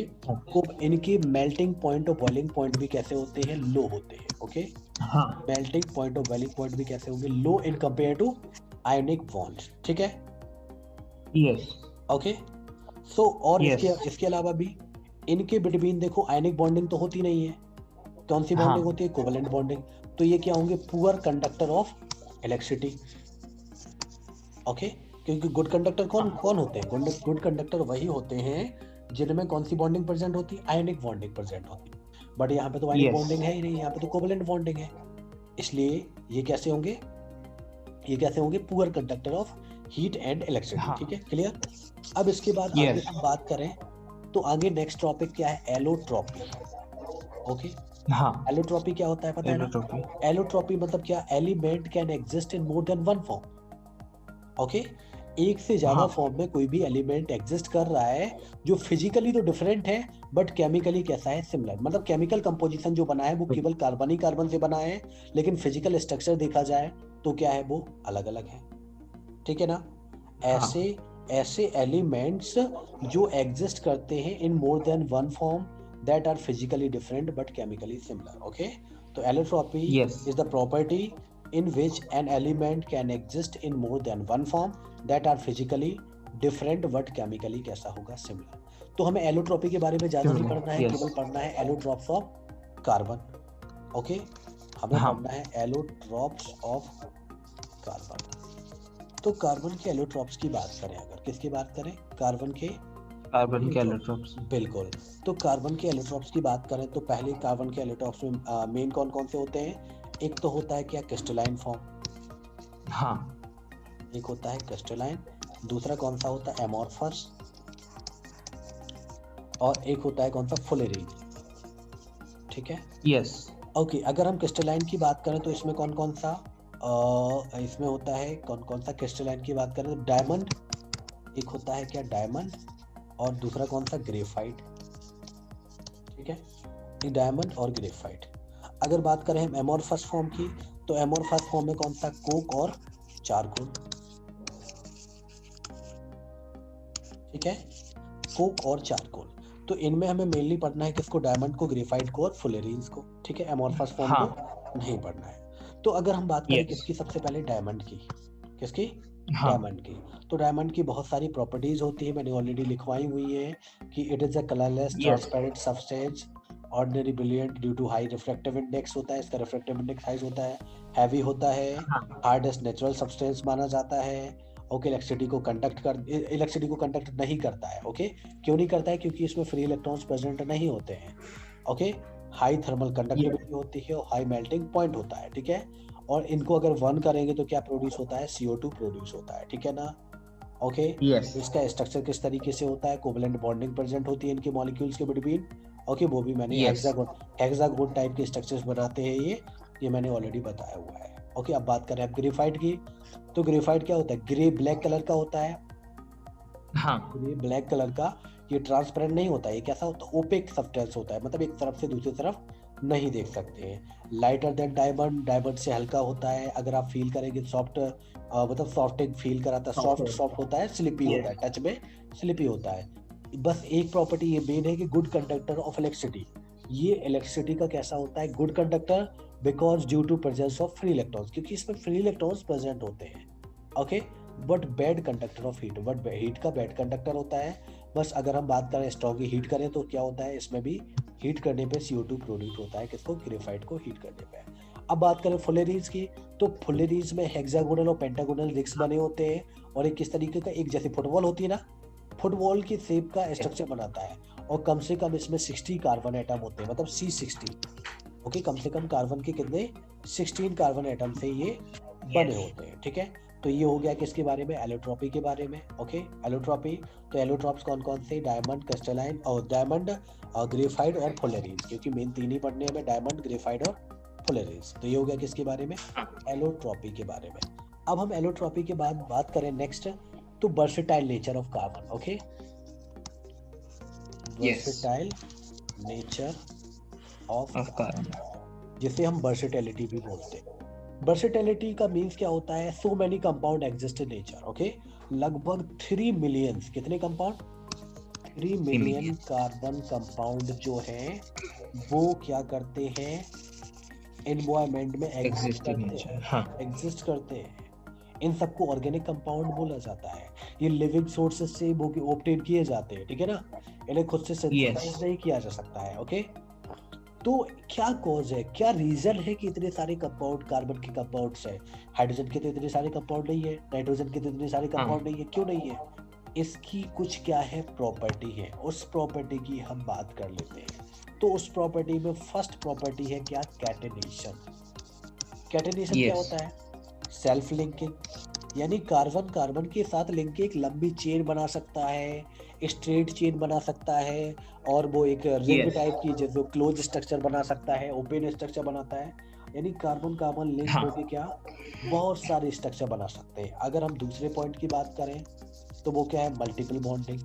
इनके मेल्टिंग पॉइंट और बॉइलिंग पॉइंट भी कैसे होते हैं? लो होते हैं। ओके, मेल्टिंग पॉइंट और बॉइलिंग पॉइंट भी कैसे होंगे? Low in compare to ionic bonds, ठीक है। Yes, okay. सो और इसके अलावा भी इनके बिटवीन देखो आयनिक बॉन्डिंग तो होती नहीं है। कौन सी बॉन्डिंग होती है? Covalent bonding. तो ये क्या होंगे? Poor conductor of electricity. Okay, क्योंकि गुड कंडक्टर कौन होते हैं? गुड कंडक्टर वही होते हैं जिनमें कौन सी बॉन्डिंग प्रेजेंट होती है? आयनिक बॉन्डिंग प्रेजेंट होती है। बट यहाँ पे तो आयनिक बॉन्डिंग है ही नहीं, यहाँ पे तो कोवेलेंट बॉन्डिंग है, इसलिए ये कैसे होंगे? Poor conductor of heat and electricity, ठीक है। क्लियर? अब इसके बाद आगे हम बात करें तो आगे नेक्स्ट टॉपिक क्या है? एलोट्रॉपी। ओके, हाँ, एलोट्रॉपी क्या होता है पता है ना? एलोट्रॉपी। एलोट्रॉपी मतलब क्या? Element can exist in more than one form. Okay, एक से ज्यादा हाँ, फॉर्म में कोई भी एलिमेंट एग्जिस्ट कर रहा है जो फिजिकली तो डिफरेंट है बट केमिकली कैसा है? सिमिलर। मतलब केमिकल कंपोजिशन जो बना है वो केवल कार्बन ही कार्बन से बना है, लेकिन फिजिकल स्ट्रक्चर देखा जाए तो क्या है? वो अलग अलग है। ठीक है ना? ऐसे ऐसे एलिमेंट्स जो एग्जिस्ट करते हैं in more than one form that are physically different but chemically similar. Okay, तो allotropy yes, is the property in which an element can exist in more than one form that are physically different but chemically कैसा होगा? similar। तो हमें एलोट्रॉपी के बारे में ज्यादा नहीं पढ़ना है, केवल पढ़ना है एलोट्रॉप्स ऑफ कार्बन। ओके, हमें पढ़ना है एलोट्रॉप्स ऑफ कार्बन। तो कार्बन के एलोट्रॉप्स की बात करें, अगर किसकी बात करें? कार्बन के एलोट्रॉप्स। बिल्कुल। तो कार्बन के एलोट्रॉप्स की बात करें तो पहले कार्बन के एलोट्रॉप्स में मेन कौन कौन से होते हैं? एक तो होता है क्या? Crystalline form. हाँ, एक होता है क्रिस्टलाइन, दूसरा कौन सा होता है? एमॉर्फस, और एक होता है कौन सा? फुलेरीन। ठीक है, यस। ओके, अगर हम क्रिस्टलाइन की बात करें तो इसमें कौन कौन सा इसमें होता है? कौन कौन सा क्रिस्टलाइन की बात करें तो डायमंड, एक होता है क्या? डायमंड, और दूसरा कौन सा? ग्रेफाइट। ठीक है, ये डायमंड और ग्रेफाइट। अगर बात करें हम एमॉर्फस फॉर्म की तो एमॉर्फस फॉर्म में कौन सा? कोक और चारकोल। ठीक है, कोक और चारकोल। तो इनमें हमें मेनली पढ़ना है किसको? डायमंड को, ग्रेफाइट को और फुलेरीन्स को। ठीक है, एमॉर्फस फॉर्म को नहीं पढ़ना है। तो अगर हम बात करें किसकी? सबसे पहले डायमंड की। किसकी? डायमंड की। तो डायमंड की बहुत सारी प्रॉपर्टीज होती है, मैंने ऑलरेडी लिखवाई हुई है कि it is a colourless transparent substance, ordinary brilliant due to high refractive index होता है, इसका रिफ्रैक्टिव इंडेक्स हाई होता है, हैवी होता है, हार्डेस्ट नेचुरल सब्सटेंस माना जाता है। ओके, इलेक्ट्रिसिटी को कंडक्ट नहीं करता है। ओके, क्यों नहीं करता है? क्योंकि इसमें फ्री इलेक्ट्रॉन्स प्रेजेंट नहीं होते हैं। ओके, हाई थर्मल कंडक्टिविटी होती है और हाई मेल्टिंग पॉइंट होता है। ठीक है, और इनको अगर बर्न करेंगे तो क्या प्रोड्यूस होता है? CO2 प्रोड्यूस होता है। ठीक है ना? ओके, इसका स्ट्रक्चर किस तरीके से होता है? कोवलेंट बॉन्डिंग प्रेजेंट होती है इनके मॉलिक्यूल्स के बिटवीन। ओके, वो भी मैंने हेक्सागोन टाइप के स्ट्रक्चर्स बनाते हैं ये मैंने ऑलरेडी बताया हुआ है। ओके, अब बात करें ग्रेफाइट की, तो ग्रेफाइट क्या होता है? ग्रे ब्लैक कलर का होता है। हाँ, ग्रे ब्लैक कलर का, ये ट्रांसपेरेंट नहीं होता, ये कैसा होता है? ओपेक सब्सटेंस होता है, मतलब एक तरफ से दूसरी तरफ नहीं देख सकते हैं। लाइटर देन डायमंड, डायमंड से हल्का होता है। अगर आप फील करेंगे सॉफ्ट, मतलब सॉफ्टिंग फील कराता है, सॉफ्ट होता है, स्लिपी होता है, टच में स्लिपी होता है। बस एक प्रॉपर्टी ये मेन है कि गुड कंडक्टर ऑफ इलेक्ट्रिसिटी। ये इलेक्ट्रिसिटी का कैसा होता है? Good conductor, because due to presence of free electrons, क्योंकि इसमें फ्री इलेक्ट्रॉन्स प्रेजेंट होते हैं। Okay, but bad conductor of heat, but heat का बैड कंडक्टर होता है। बस अगर हम बात करें स्ट्रॉन्गली हीट करें तो क्या होता है? इसमें भी हीट करने पे CO2 प्रोड्यूस होता है। किसको? ग्रेफाइट को हीट करने पे। अब बात करें फुलेरीज की, तो फुलेरीज में हेक्सागोनल और पेंटागोनल रिंग्स बने होते हैं, और एक किस तरीके का? एक जैसे फुटबॉल होती है ना, फुटबॉल की शेप का स्ट्रक्चर बनाता है, और कम से कम इसमें 60 कार्बन एटम होते हैं, मतलब C60। ओके, कम से कम कार्बन के कितने? 16 कार्बन एटम से ये बने होते हैं। ठीक है, तो ये हो गया किसके बारे में? एलोट्रॉपी के बारे में। ओके, एलोट्रॉपी, तो एलोट्रॉप्स कौन कौन से? डायमंड, क्रिस्टलाइन, और डायमंड, ग्रेफाइट और फुलेरीज, क्योंकि मेन तीन ही पढ़ने हैं, डायमंड, ग्रेफाइट और फुलेरीज। तो ये हो गया किसके बारे में? एलोट्रॉपी के बारे में। अब हम एलोट्रॉपी के बाद बात करें नेक्स्ट, तो versatile nature of carbon. Okay, versatile nature of carbon, जिसे हम वर्सेटिलिटी भी बोलते हैं। वर्सेटिलिटी का मीन्स क्या होता है? So many compound exist in nature. Okay, लगभग 3 मिलियन, कितने कंपाउंड? 3 मिलियन कार्बन कंपाउंड जो हैं वो क्या करते हैं? एनवायरमेंट में एग्जिस्ट करते हैं। इन सबको ऑर्गेनिक कंपाउंड बोला जाता है। ये लिविंग सोर्सेज से वो ऑब्टेन किए जाते हैं। ठीक है ना, इन्हें खुद से सिंथेसाइज नहीं किया जा सकता है। ओके, तो क्या कॉज है, क्या रीजन है कि इतने सारे कंपाउंड कार्बन के कंपाउंड्स है? हाइड्रोजन के तो इतने सारे कंपाउंड नहीं है, नाइट्रोजन के तो इतने सारे कंपाउंड नहीं है, क्यों नहीं है? इसकी कुछ क्या है? प्रॉपर्टी है, उस प्रॉपर्टी की हम बात कर लेते हैं। तो उस प्रॉपर्टी में फर्स्ट प्रॉपर्टी है क्या? कैटेनेशन। कैटेनेशन क्या होता है? सेल्फ लिंकिंग, यानी कार्बन कार्बन के साथ लिंक के एक लंबी चेन बना सकता है, स्ट्रेट चेन बना सकता है, और वो एक रिंग Yes. टाइप की जो क्लोज स्ट्रक्चर बना सकता है, ओपन स्ट्रक्चर बनाता है। यानी कार्बन कार्बन लिंक हाँ होके क्या बहुत सारे स्ट्रक्चर बना सकते हैं। अगर हम दूसरे पॉइंट की बात करें तो वो क्या है, multiple bonding.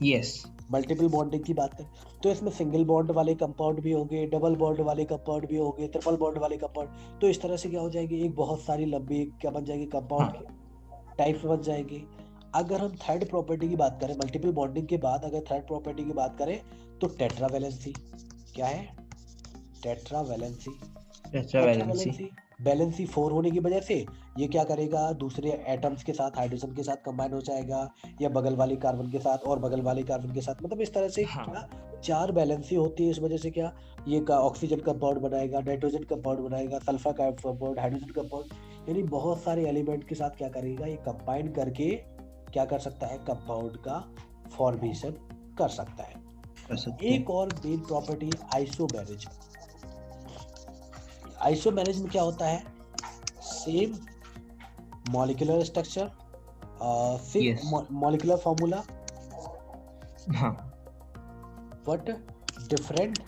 yes multiple bonding की बात करें तो इसमें सिंगल बॉन्ड वाले कंपाउंड भी होंगे, डबल बॉन्ड वाले कंपाउंड भी होंगे, ट्रिपल बॉन्ड वाले कंपाउंड। तो इस तरह से क्या हो जाएगी, एक बहुत सारी लंबी क्या बन जाएगी, कंपाउंड हाँ टाइप्स बन जाएंगे। अगर हम थर्ड प्रॉपर्टी की बात करें, मल्टीपल बॉन्डिंग के बाद अगर थर्ड प्रॉपर्टी की बात करें तो टेट्रावैलेंसी। क्या है, टेट्रावैलेंसी। tetravalency टेट्रावैलेंसी वैलेंसी 4 होने की वजह से ये क्या करेगा, दूसरे एटम्स के साथ, हाइड्रोजन के साथ कंबाइन हो जाएगा, या बगल वाले कार्बन के साथ और बगल वाले कार्बन के साथ, मतलब इस तरह से हाँ क्या 4 वैलेंसी होती है। इस वजह से क्या ये का ऑक्सीजन कंपाउंड बनाएगा, नाइट्रोजन कंपाउंड बनाएगा, सल्फर कंपाउंड, हाइड्रोजन कंपाउंड, यानी बहुत सारे एलिमेंट के साथ क्या करेगा, ये कंबाइन करके क्या कर सकता है, कंपाउंड का फॉर्मेशन कर सकता है। कर सकते हैं। एक और मेन प्रॉपर्टी आइसोमेरिज। आइसोमेरिज में क्या होता है, same molecular structure, Yes. Molecular formula, हाँ but different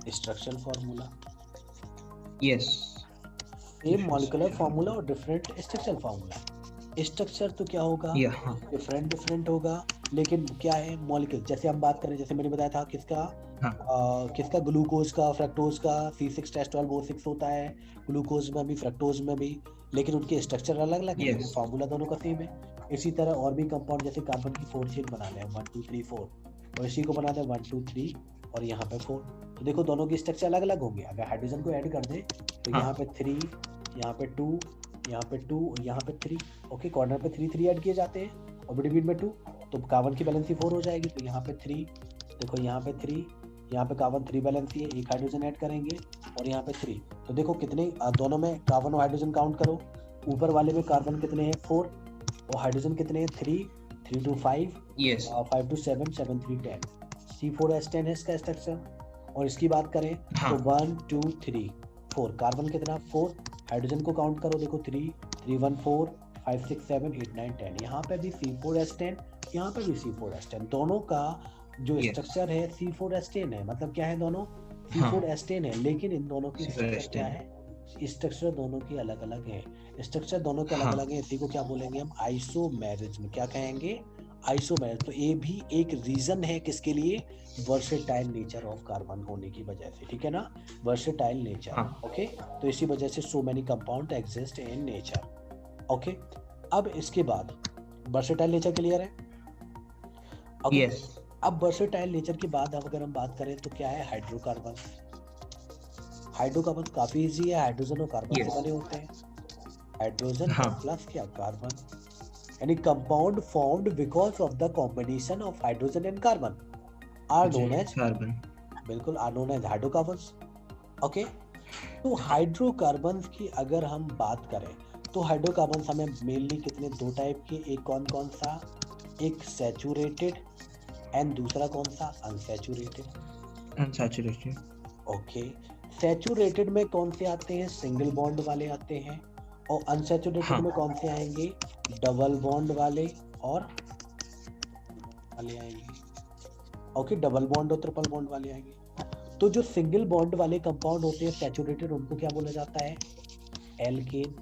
structural formula. yes same molecular formula और डिफरेंट स्ट्रक्चरल फॉर्मूला। स्ट्रक्चर तो क्या होगा, या हाँ डिफरेंट होगा, लेकिन क्या है मॉलिक्यूल, जैसे हम बात करें, जैसे मैंने बताया था किसका, हाँ किसका, ग्लूकोज का, फ्रक्टोज का, C6H12O6 होता है, ग्लूकोज में भी फ्रक्टोज में भी, लेकिन उनके स्ट्रक्चर अलग अलग है, Yes. लेकिन फार्मूला दोनों का सेम है। इसी तरह और भी कंपाउंड, जैसे कार्बन की 4 चेन बना लें 1 2 3 4, और इसी को बना दें 1 2 3 और यहाँ पे 4, तो देखो दोनों की स्ट्रक्चर अलग अलग होंगे। अगर हाइड्रोजन को ऐड कर दें तो हाँ यहाँ पे 3, यहाँ पे 2, यहाँ पे 2, यहाँ पे 3, ओके, कॉर्नर पे 3 ऐड किए जाते हैं और मिड में 2, तो कार्बन की बैलेंसी 4 हो जाएगी। तो यहाँ पे 3, देखो यहाँ पे 3, यहाँ पे कार्बन 3 बैलेंसी है, एक हाइड्रोजन ऐड करेंगे और यहाँ पे 3, तो देखो कितने दोनों में कार्बन और हाइड्रोजन काउंट करो, ऊपर वाले में कार्बन कितने हैं 4 और हाइड्रोजन कितने हैं 3, 3 to 5, yes 5 to 7, 7 3 10, C4H10 है इसका स्ट्रक्चर। और इसकी बात करें हाँ तो 1 2 3 4, कार्बन कितना 4, हाइड्रोजन को काउंट करो, देखो 3 3 1 4 5 6 7 8 9 10, यहाँ पे भी C4H10, यहाँ पे भी C4H10, दोनों का जो Yes. स्ट्रक्चर है C4H10 है, मतलब क्या है, दोनों C4H10 है, लेकिन इन दोनों की स्ट्रक्चर क्या है, स्ट्रक्चर दोनों की अलग अलग है, स्ट्रक्चर दोनों के अलग अलग है। इसी को क्या बोलेंगे हम, आइसोमेरिज में क्या कहेंगे, आइसोमेरिज। तो ये भी एक रीजन है किसके लिए, वर्सेटाइल नेचर ऑफ कार्बन होने की वजह से, ठीक है ना, वर्सेटाइल नेचर। हाँ। ओके, तो इसी वजह से so many compound exist in nature. Okay, अब इसके बाद वर्सेटाइल नेचर क्लियर है। ओके, yes अब वर्सेटाइल नेचर के बाद अब अगर हम बात करें तो क्या है, हाइड्रोकार्बन। हाइड्रोकार्बन काफी इजी है, हाइड्रोजन और कार्बन Yes. से बने होते हैं, हाइड्रोजन हाँ। प्लस क्या कार्बन, यानी compound formed because of the combination of hydrogen and carbon are known as, carbon, बिल्कुल, are known as hydrocarbons. Okay, तो हाइड्रोकार्बन्स की अगर हम बात करें तो हाइड्रोकार्बन्स हमें मेनली कितने, दो टाइप के, एक कौन कौन सा, एक सैचुरेटेड एंड दूसरा कौन सा, अनसैचुरेटेड। अनसैचुरेटेड। ओके, सैचुरेटेड में कौन से आते हैं, सिंगल बॉन्ड वाले आते हैं, और अनसैचुरेटेड हाँ। में कौन से आएंगे, डबल बॉन्ड वाले और वाले आएंगे। ओके, डबल बॉन्ड और ट्रिपल बॉन्ड वाले आएंगे। तो जो सिंगल बॉन्ड वाले कंपाउंड होते हैं सैचुरेटेड, उनको क्या बोला जाता है, एल्केन,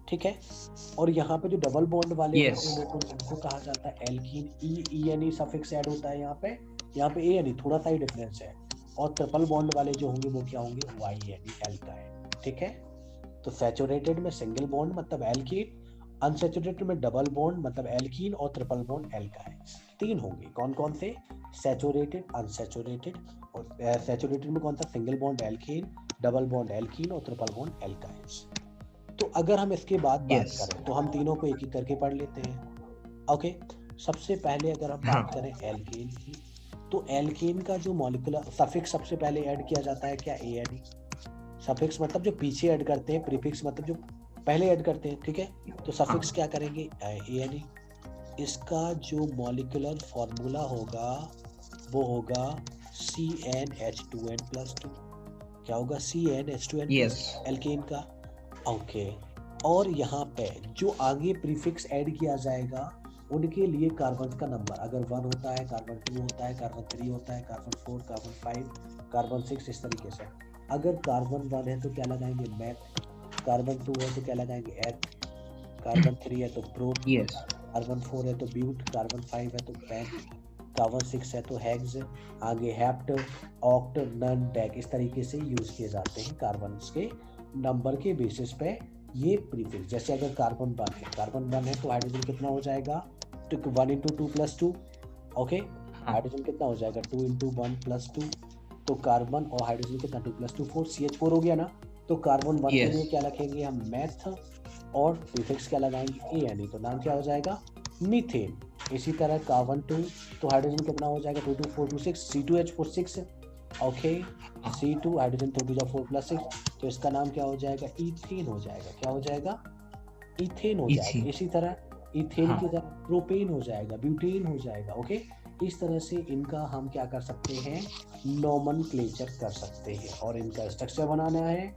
ठीक है। और यहाँ पे जो डबल बॉन्ड वाले Yes. होते हैं उनको कहा जाता है alkene, E N E suffix add होता है यहाँ पे ए एन ई, थोड़ा सा ही डिफरेंस है। और ट्रिपल बॉन्ड वाले जो होंगे वो क्या होंगे, वाई एन ई, एल्काइन, ठीक है। तो सैचुरेटेड में सिंगल बॉन्ड मतलब एल्कीन, अनसैचुरेटेड में डबल बॉन्ड मतलब एल्कीन, और ट्रिपल बॉन्ड एल्काइन, तीन होंगे। कौन कौन से, सैचुरेटेड, अनसैचुरेटेड, और सैचुरेटेड में कौन सा, single bond alkene, double bond alkene और ट्रिपल बॉन्ड एल्काइंस। तो अगर हम इसके बाद बात Yes. करें तो हम तीनों को एक एक करके पढ़ लेते हैं। ओके, सबसे पहले अगर हम बात करें एल्केन की, तो एल्केन का जो मॉलिक्यूलर सफिक्स सबसे पहले ऐड किया जाता है क्या, ए एन ई। सफिक्स मतलब जो पीछे ऐड करते हैं, प्रीफिक्स मतलब जो पहले ऐड करते हैं, ठीक है। तो सफिक्स क्या करेंगे, ए एन ई। इसका जो मॉलिक्यूलर फॉर्मूला होगा वो होगा CnH2n+2। क्या होगा, CnH2n+, Yes. एल्केन का। ओके, और यहाँ पे जो आगे प्रीफिक्स ऐड किया जाएगा उनके लिए कार्बन का नंबर, अगर 1 होता है, कार्बन 2 होता है, कार्बन 3 होता है, कार्बन 4, कार्बन 5, कार्बन 6, इस तरीके से। अगर कार्बन 1 है तो क्या लगाएंगे मैथ, कार्बन 2 है तो क्या लगाएंगे एथ, कार्बन 3 है तो प्रोप, यस, कार्बन 4 है तो ब्यूट, कार्बन 5 है तो पेंट, कार्बन 6 है तो हेक्स, आगे हेप्ट, ऑक्ट, नन, डेक, इस तरीके से यूज किए जाते हैं कार्बन के नंबर के बेसिस पे ये प्रीफिक्स। जैसे अगर कार्बन 1 है, कार्बन 1 है तो हाइड्रोजन कितना हो जाएगा, तो 1 × 2 + 2, ओके, हाइड्रोजन कितना हो जाएगा 2 × 1 + 2, तो कार्बन और हाइड्रोजन कितना 2 + 2 4, CH4 हो गया ना। तो कार्बन 1 के लिए क्या लिखेंगे हम मैथ, और प्रीफिक्स क्या लगाएंगे ANE, तो नाम क्या हो जाएगा मीथेन। इसी तरह कार्बन 2 तो हाइड्रोजन कितना हो जाएगा 2 × 4 = 6, C2H4 6, ओके, C2 हाइड्रोजन 2 × 4 + 6, तो इसका नाम क्या हो जाएगा इथेन हो जाएगा। क्या हो जाएगा इथेन हो जाएगा। इसी तरह इथेन की तरह प्रोपेन हो जाएगा, ब्यूटेन हो जाएगा, ओके। इस तरह से इनका हम क्या कर सकते हैं नोमेनक्लेचर कर सकते हैं। और इनका स्ट्रक्चर बनाना है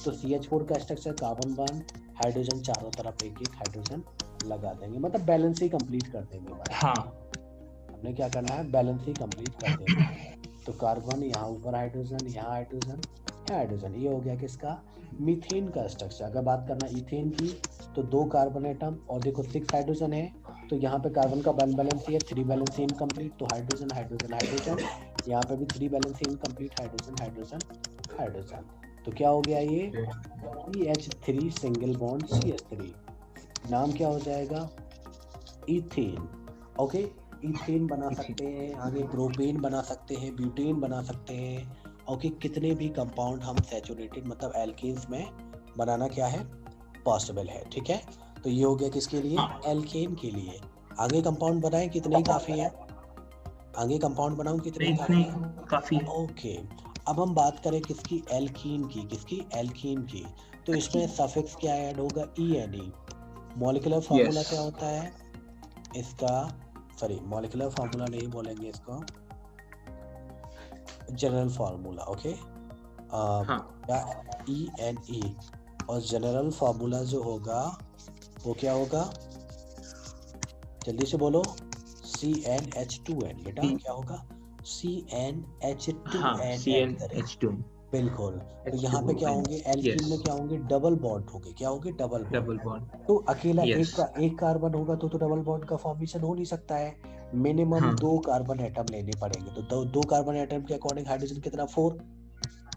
तो CH4 का स्ट्रक्चर कार्बन 1 हाइड्रोजन चारों तरफ एक एक हाइड्रोजन लगा देंगे, मतलब बैलेंस ही कंप्लीट कर देंगे। हमने क्या करना है बैलेंस ही कंप्लीट कर देना है। तो कार्बन यहाँ ऊपर हाइड्रोजन, यहाँ हाइड्रोजन, यहाँ हाइड्रोजन, ये हो गया किसका मीथेन का स्ट्रक्चर। अगर बात करना इथेन की तो 2 कार्बन एटम और देखो 6 हाइड्रोजन है, तो यहाँ पे कार्बन का 1 बैलेंस है, 3 बैलेंस इनकम्प्लीट, तो हाइड्रोजन हाइड्रोजन हाइड्रोजन, यहाँ पे भी 3 balance incomplete, hydrogen hydrogen hydrogen. तो क्या हो गया ये CH3 सिंगल बॉन्ड CH3, नाम क्या हो जाएगा इथेन, ओके। इथेन बना सकते हैं, आगे प्रोपेन बना सकते हैं, ब्यूटेन बना सकते हैं, ओके। कितने भी कंपाउंड हम सैचुरेटेड मतलब एल्केन्स में बनाना क्या है पॉसिबल है, ठीक है। तो ये हो गया किसके लिए एल्केन के लिए। आगे कंपाउंड बनाएं कितने ही काफी है, आगे कंपाउंड बनाऊं कितने ही काफी है, ओके। अब हम बात करें किसकी एल्कीन की, किसकी एल्कीन की, तो इसमें सफिक्स क्या ऐड होगा ENE। मॉलिक्यूलर फार्मूला क्या होता है इसका, सॉरी मॉलिक्यूलर फार्मूला नहीं बोलेंगे इसको, जनरल फार्मूला, ओके। ENE और जनरल फार्मूला जो होगा वो क्या होगा जल्दी से बोलो CnH2n, बेटा क्या होगा CnH2n, बिल्कुल। तो यहाँ पे क्या होंगे एल्कीन में क्या होंगे डबल बॉन्ड होंगे, क्या होंगे डबल बॉन्ड। तो अकेला एक कार्बन होगा तो डबल बॉन्ड का फॉर्मेशन हो नहीं सकता है, मिनिमम 2 कार्बन एटम लेने पड़ेंगे। तो 2 कार्बन एटम के अकॉर्डिंग हाइड्रोजन कितना 4,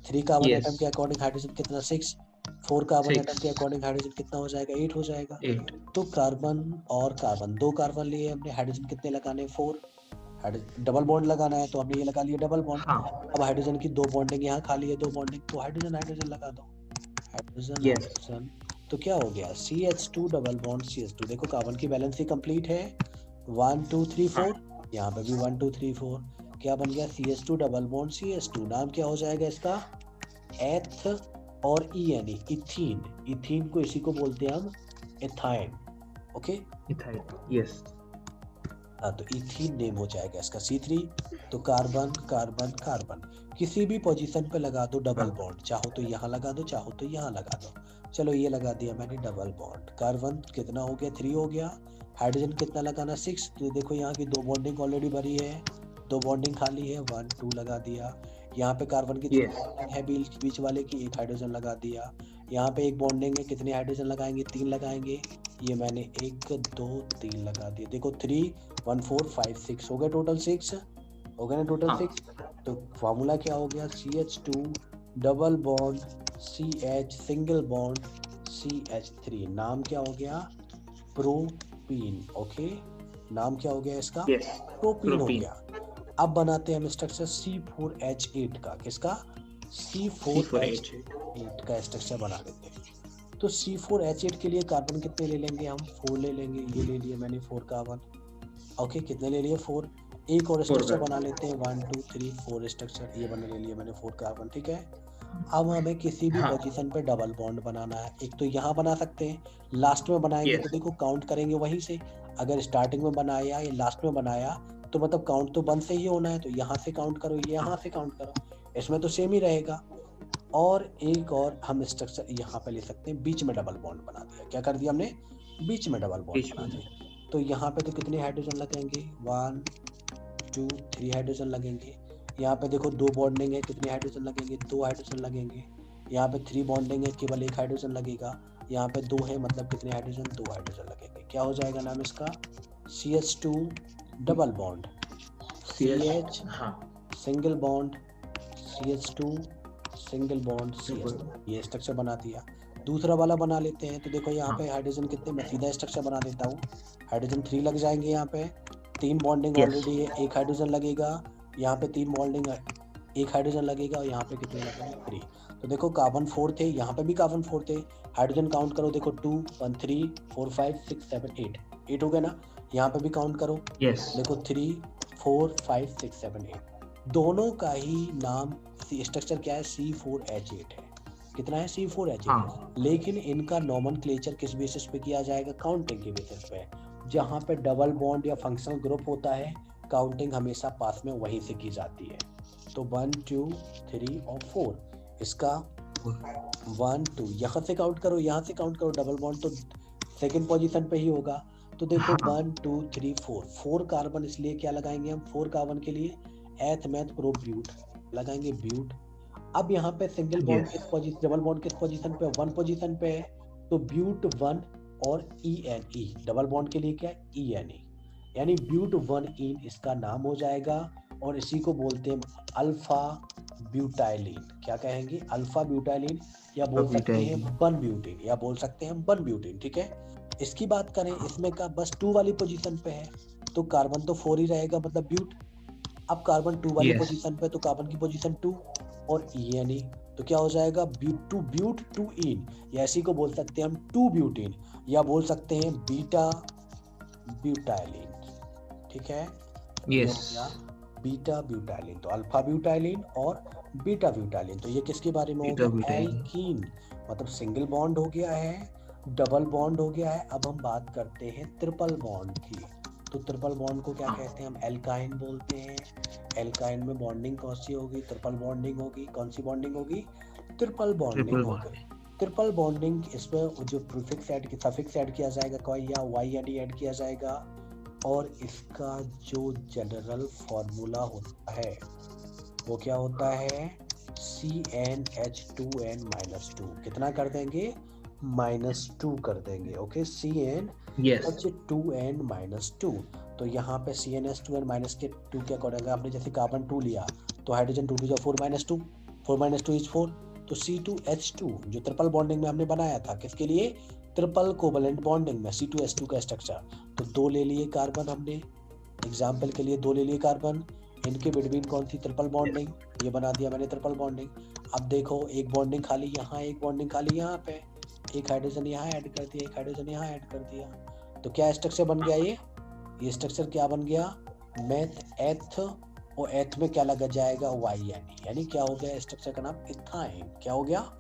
3 कार्बन एटम के अकॉर्डिंग हाइड्रोजन कितना 6, 4 कार्बन एटम के अकॉर्डिंग हाइड्रोजन कितना हो जाएगा 8 हो जाएगा। तो कार्बन और कार्बन 2 कार्बन लिए हमने, हाइड्रोजन कितने लगाने 4, डबल बॉन्ड लगाना है तो हमने ये लगा लिया डबल बॉन्ड। अब हाइड्रोजन की 2 बॉन्डिंग यहाँ खाली है, 2 बॉन्डिंग, तो हाइड्रोजन हाइड्रोजन लगा दो, हाइड्रोजन हाइड्रोजन, तो क्या हो गया CH2 डबल बॉन्ड CH2। देखो कार्बन की बैलेंस ही कंप्लीट है 1 2 3 4, यहाँ पे भी 1 2 3 4, क्या बन गया CH2 डबल बॉन्ड CH2, नाम क्या हो जाएगा इसका एथ और ENE इथीन। इथीन को इसी को बोलते हैं हम एथाइन, ओके इथाइन, यस। हाँ तो इथीन नेम हो जाएगा इसका C3। तो कार्बन कार्बन कार्बन किसी भी पोजीशन पे लगा दो डबल बॉन्ड, चाहो तो यहाँ लगा दो चाहो तो यहाँ लगा दो। चलो ये लगा दिया मैंने डबल बॉन्ड, कार्बन कितना हो गया 3 हो गया, हाइड्रोजन कितना लगाना 6, तो देखो यहाँ की 2 बॉन्डिंग ऑलरेडी भरी है, 2 बॉन्डिंग खाली है 1 2 लगा दिया। यहाँ पे कार्बन की 3 बॉन्डिंग है बीच वाले की, 1 हाइड्रोजन लगा दिया। यहाँ पे 1 बॉन्डिंग है, कितने हाइड्रोजन लगाएंगे 3 लगाएंगे, ये मैंने 1 2 3 लगा दिए। देखो 3 1 4 5 6 हो गए, टोटल 6 हो गए ना, टोटल 6। तो फार्मूला क्या हो गया CH2 double bond CH single bond CH3, नाम क्या हो गया प्रोपीन, ओके। नाम क्या हो गया इसका प्रोपीन हो गया। अब बनाते हैं हम स्ट्रक्चर C4H8 का, किसका C4H8 का स्ट्रक्चर बना लेते हैं। तो C4H8 के लिए कार्बन कितने ले लेंगे हम 4 ले लेंगे, ये ले लिए मैंने 4 कार्बन, ओके। कितने ले लिए 4, एक और स्ट्रक्चर बना लेते हैं 1 2 3 4 स्ट्रक्चर, ये बना ले लिए मैंने 4 कार्बन, ठीक है। अब हमें किसी भी पोजीशन पे डबल बॉन्ड बनाना है, एक तो यहाँ बना सकते हैं, लास्ट में बनाएंगे तो देखो काउंट करेंगे वहीं से, अगर स्टार्टिंग में बनाया या लास्ट में बनाया तो मतलब काउंट तो 1 से ही होना है, तो यहाँ से काउंट करो, ये यहाँ से काउंट करो, इसमें तो सेम ही रहेगा। और एक और हम स्ट्रक्चर यहाँ पे ले सकते हैं, बीच में डबल बॉन्ड बना दिया। क्या कर दिया हमने? बीच में डबल बॉन्ड बीच बना में। दिया। तो यहाँ पे तो कितने हाइड्रोजन लगेंगे? 1 2 3 हाइड्रोजन लगेंगे। यहाँ पे देखो 2 बॉन्डिंग है, कितने हाइड्रोजन लगेंगे? 2 हाइड्रोजन लगेंगे। यहाँ पे 3 बॉन्डिंग है, केवल 1 हाइड्रोजन लगेगा। यहाँ पे 2 है, मतलब कितने हाइड्रोजन? 2 हाइड्रोजन लगेंगे। क्या हो जाएगा नाम इसका? CH2 डबल बॉन्ड, CH हाँ single bond, CH2 single bond, CH2। ये स्ट्रक्चर बना दिया। दूसरा वाला बना लेते हैं। तो देखो यहाँ पे हाइड्रोजन कितने, मैं सीधा स्ट्रक्चर बना देता हूँ। हाइड्रोजन 3 लग जाएंगे। यहाँ पे 3 बॉन्डिंग ऑलरेडी है, 1 हाइड्रोजन लगेगा। यहाँ पे 3 बॉन्डिंग है, 1 हाइड्रोजन लगेगा। और यहाँ पे कितने लगेंगे? 3। तो देखो कार्बन 4 थे, यहाँ पे भी कार्बन 4 थे। हाइड्रोजन काउंट करो, देखो 2 1 3 4 5 6 7 8 हो गया ना। यहाँ पे भी काउंट करो, देखो 3 4 5 6 7 8। दोनों का ही नाम स्ट्रक्चर क्या है? C4H8 है। कितना है? C4H8। लेकिन इनका नोमेनक्लेचर किस बेसिस पे किया जाएगा? काउंटिंग के बेसिस पे। जहाँ पे डबल बॉन्ड या फंक्शनल ग्रुप होता है, काउंटिंग हमेशा पास में वहीं से की जाती है। तो 1 2 3 और 4, इसका 1 2 यहाँ से काउंट करो, यहाँ से काउंट करो। डबल बॉन्ड तो सेकंड पोजीशन पे ही होगा। तो देखो 1 2 3 4 कार्बन, इसलिए क्या लगाएंगे हम? 4 कार्बन के लिए एथ मैथ प्रो ब्यूट लगाएंगे, ब्यूट। अब यहाँ पे सिंगल बॉन्ड किस पोजीशन, डबल बॉन्ड किस पोजीशन पे? 1 पोजीशन पे है, तो ब्यूट 1 और ENE। डबल बॉन्ड के लिए क्या है? ENE, यानी ब्यूट 1 इन इसका नाम हो जाएगा। और इसी को बोलते हैं अल्फा ब्यूटाइलिन। क्या कहेंगे? अल्फा ब्यूटाइलिन, या बोल सकते हैं बन ब्यूटिन, या बोल सकते हैं बन ब्यूटिन। ठीक है। इसकी बात करें, इसमें का बस 2 वाली पोजीशन पे है, तो कार्बन तो 4 ही रहेगा, मतलब ब्यूट। अब कार्बन 2 वाली पोजीशन पे, तो कार्बन की पोजीशन 2 और ENE, तो क्या हो जाएगा? ब्यूट 2 इन, या इसी को बोल सकते हैं हम 2 ब्यूटिन, या बोल सकते हैं बीटा ब्यूटाइलिन। ठीक है। बीटा ब्यूटाइलिन, तो अल्फा ब्यूटाइलिन और बीटा ब्यूटाइलिन। तो ये किसके बारे में हो गया? एल्कीन, मतलब सिंगल बॉन्ड हो गया है, डबल बॉन्ड हो गया है। अब हम बात करते हैं ट्रिपल बॉन्ड की। तो ट्रिपल बॉन्ड को क्या कहते हैं? हम एल्काइन बोलते हैं। एल्काइन में बॉन्डिंग कौन सी होगी? ट्रिपल बॉन्डिंग होगी। कौन सी बॉन्डिंग होगी? ट्रिपल बॉन्डिंग होगी। ट्रिपल बॉन्डिंग, इसमें जो प्रीफिक्स ऐड, सफिक्स ऐड किया जाएगा, कोई या YNE ऐड किया जाएगा। और इसका जो जनरल फॉर्मूला होता है वो क्या होता है? CnH2n-2। कितना कर देंगे? -2 कर देंगे। Okay, CnH2n-2। तो यहाँ पे CnH2n-2 क्या करेंगे? आपने जैसे कार्बन 2 लिया, तो हाइड्रोजन 2 2 4 -2, 4 -2 is 4। तो C2H2 जो ट्रिपल बॉन्डिंग में हमने बनाया था, किसके लिए? ट्रिपल कोवलेंट बॉन्डिंग में, C2H2 का स्ट्रक्चर। तो 2 ले लिए कार्बन हमने, एग्जाम्पल के लिए 2 ले लिए कार्बन। इनके बिटवीन कौन सी? Triple bonding. ये बना दिया मैंने ट्रिपल बॉन्डिंग। अब देखो, एक बॉन्डिंग खाली यहाँ, एक बॉन्डिंग खाली यहाँ पे, एक हाइड्रोजन यहाँ ऐड कर दिया, एक हाइड्रोजन यहाँ ऐड कर दिया। तो क्या स्ट्रक्चर बन गया? ये स्ट्रक्चर क्या बन गया? मेथ एथ, और एथ में क्या लगा जाएगा? YNE, यानी क्या हो गया? स्ट्रक्चर का नाम इथाइन। क्या हो गया?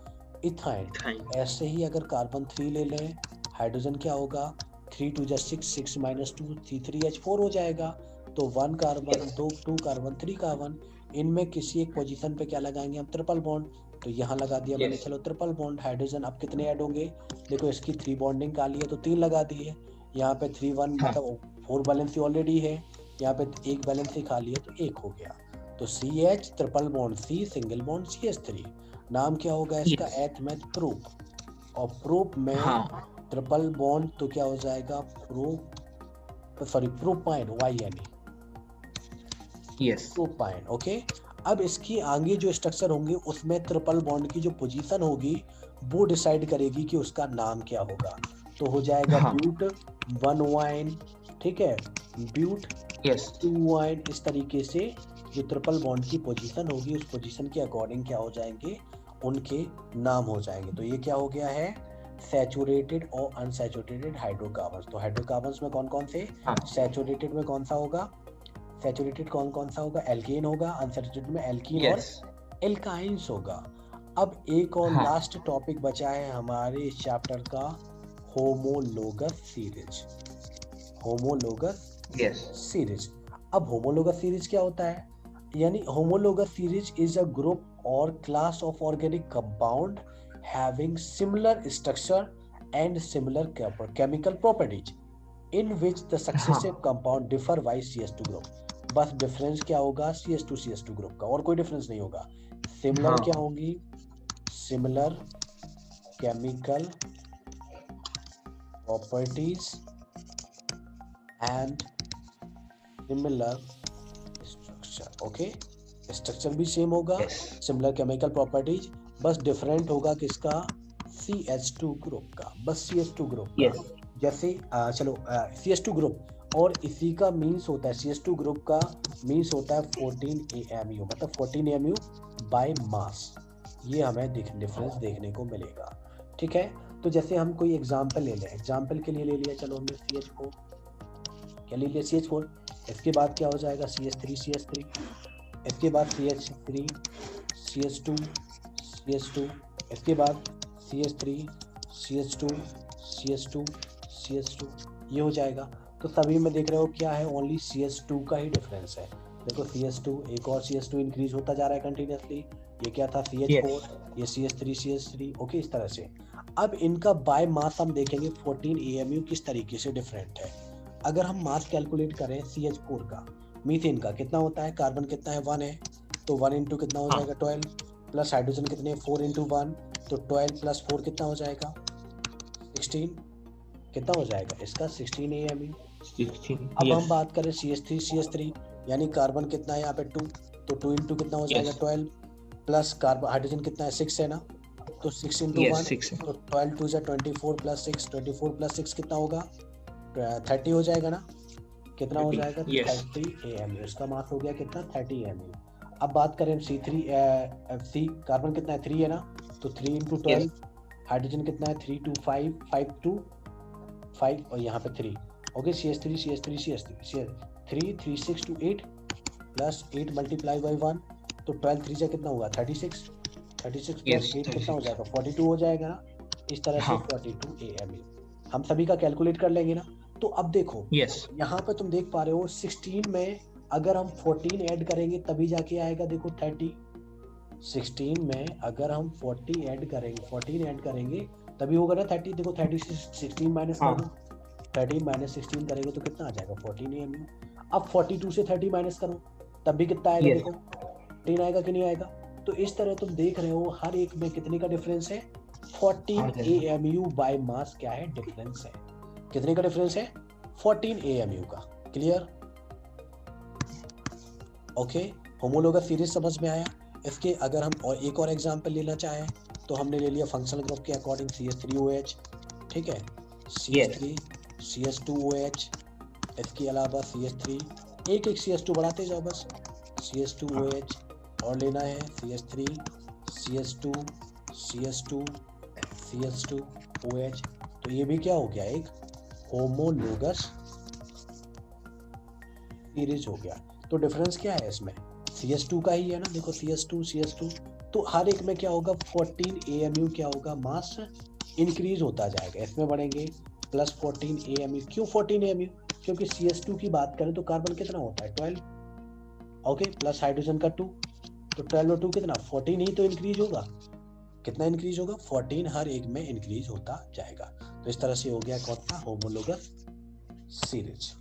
इथाइन। ऐसे ही अगर कार्बन 3 ले लें, हाइड्रोजन क्या होगा? 3 2 6 6 -2 C3H4 हो जाएगा। तो 1 कार्बन 2 कार्बन 3 कार्बन, इनमें किसी एक पोजीशन पे क्या लगाएंगे हम? Triple bond. तो यहाँ लगा दिया मैंने, चलो ट्रिपल बॉन्ड। हाइड्रोजन अब कितने ऐड होंगे? देखो, इसकी 3 बॉन्डिंग काली है, तो 3 लगा दिए। यहाँ पे 3 1 मतलब 4 बैलेंसी ऑलरेडी है, यहाँ पे 1 बैलेंसी खाली है, तो 1 हो गया। तो CH triple bond C single bond CH3। नाम क्या होगा इसका? एथ मैथ प्रूफ। और प्रूफ में ट्रिपल बॉन्ड, तो क्या हो जाएगा? Propyne, YNE, propyne. ओके। अब इसकी आगे जो स्ट्रक्चर होंगे, उसमें ट्रिपल बॉन्ड की जो पोजीशन होगी वो डिसाइड करेगी कि उसका नाम क्या होगा। तो हो जाएगा ब्यूट 1 वाइन, ठीक है, ब्यूट 2 वाइन। इस तरीके से जो ट्रिपल बॉन्ड की पोजीशन होगी, उस पोजीशन के अकॉर्डिंग क्या हो जाएंगे? उनके नाम हो जाएंगे। तो ये क्या हो गया है? सैचुरेटेड और अनसैचुरेटेड हाइड्रोकार्बन्स। तो हाइड्रोकार्बन्स में कौन कौन से? सैचुरेटेड में कौन सा होगा? सैचुरेटेड कौन सा होगा? एल्केन होगा। अनसैचुरेटेड में एल्कीन और एल्काइंस होगा। अब एक और लास्ट टॉपिक बचा है हमारे इस चैप्टर का, होमोलोगस सीरीज। Homologous series. अब होमोलोगस सीरीज क्या होता है? यानी homologous series is a group और class of organic compound having similar structure and similar chemical properties in which the successive compound differ by CS2 group. बस डिफरेंस क्या होगा CS2 ग्रुप का, और कोई डिफरेंस नहीं होगा। सिमिलर क्या होंगी, similar chemical properties and similar structure. Okay, structure भी सेम होगा, सिमिलर केमिकल प्रॉपर्टीज, बस डिफरेंट होगा किसका, CS2 ग्रुप का, बस CS2 ग्रुप का। जैसे चलो CS2 ग्रुप, और इसी का मीन्स होता है, CS2 ग्रुप का मीन्स होता है 14 AMU, मतलब 14 AMU बाय मास। ये हमें डिफरेंस देखने को मिलेगा। ठीक है, तो जैसे हम कोई एग्जांपल ले लें, एग्जांपल के लिए ले लिया, चलो हमने CH4, क्या ले लिया CH4, इसके बाद क्या हो जाएगा CH3, इसके बाद CH3, CH2, इसके बाद CH3, CH2, ये हो जाएगा। तो सभी में देख रहे हो क्या है, ओनली CS2 का ही डिफरेंस है। देखो CS2, एक और CS2 इंक्रीज होता जा रहा है कंटिन्यूसली, ये क्या था CH4, ये CH3, ओके, इस तरह से। अब इनका बाय मास हम देखेंगे 14 AMU किस तरीके से डिफरेंट है। अगर हम मास कैलकुलेट करें CH4 का, मीथेन का कितना होता है, कार्बन कितना है 1 है, तो 1 इंटू कितना हो जाएगा 12, प्लस हाइड्रोजन कितने 4 इंटू 1, तो 12 प्लस 4 कितना हो जाएगा 16, कितना हो जाएगा इसका 16 AMU। अब हम बात करें CH3, यानी कार्बन कितना है यहाँ पे 2, तो 2 इंटू कितना हो जाएगा 12, प्लस कार्बन हाइड्रोजन कितना है 6 है ना, तो 6 इंटू 1, तो 12 2 जा 24 प्लस 6, 24 प्लस 6 कितना होगा 30 हो जाएगा ना, कितना हो जाएगा 30 AMU, इसका मास हो गया कितना 30 AMU। अब बात करें C, कार्बन कितना है 3 है ना, तो 3 इंटू 12, हाइड्रोजन कितना है 3 2 5, 5 2 5, और यहाँ पे 3, okay, CH3, 3 6 to 8 plus 8 multiply by 1, तो 12 3 से कितना हुआ 36 प्लस 8 कितना हो जाएगा 42 हो जाएगा ना, इस तरह से 42 AMU हम सभी का कैलकुलेट कर लेंगे ना। तो अब देखो यहाँ पे तुम देख पा रहे हो 16 में अगर हम 14 ऐड करेंगे तभी जाके आएगा, देखो 30, 16 में अगर हम 14 ऐड करेंगे तभी होगा ना 30, देखो 30 से 16 माइनस कर दो, 30 माइनस 16 करेंगे तो कितना आ जाएगा 14 AMU। अब 42 से 30 माइनस करो तब भी कितना आएगा, देखो 10 आएगा कि नहीं आएगा। तो इस तरह तुम देख रहे हो हर एक में कितने का डिफरेंस है, 14 AMU बाय मास क्या है डिफरेंस है, कितने का डिफरेंस है 14 AMU का। क्लियर, ओके, होमोलोगस सीरीज समझ में आया। इसके अगर हम और एक और एग्जांपल लेना चाहें तो हमने ले लिया फंक्शनल ग्रुप के अकॉर्डिंग CH3OH, ठीक है, CH3 CH2OH, इसके अलावा CH3, एक CH2 बढ़ाते जाओ बस, CH2OH और लेना है CH3 CH2 CH2OH, तो ये भी क्या हो गया एक होमोलोगस सीरीज हो गया। तो डिफरेंस क्या है इसमें, CH2 का ही है ना, देखो CH2, तो हर एक में क्या होगा 14 AMU क्या होगा मास इंक्रीज होता जाएगा, इसमें बढ़ेंगे प्लस 14 AMU। क्यों 14 AMU, क्योंकि CH2 की बात करें तो कार्बन कितना होता है 12, ओके, प्लस हाइड्रोजन का 2, तो 12 और 2 कितना 14 ही तो इंक्रीज होगा, कितना इंक्रीज होगा 14, हर एक में इंक्रीज होता जाएगा। तो इस तरह से हो गया कौन सा होमोलोगस सीरीज।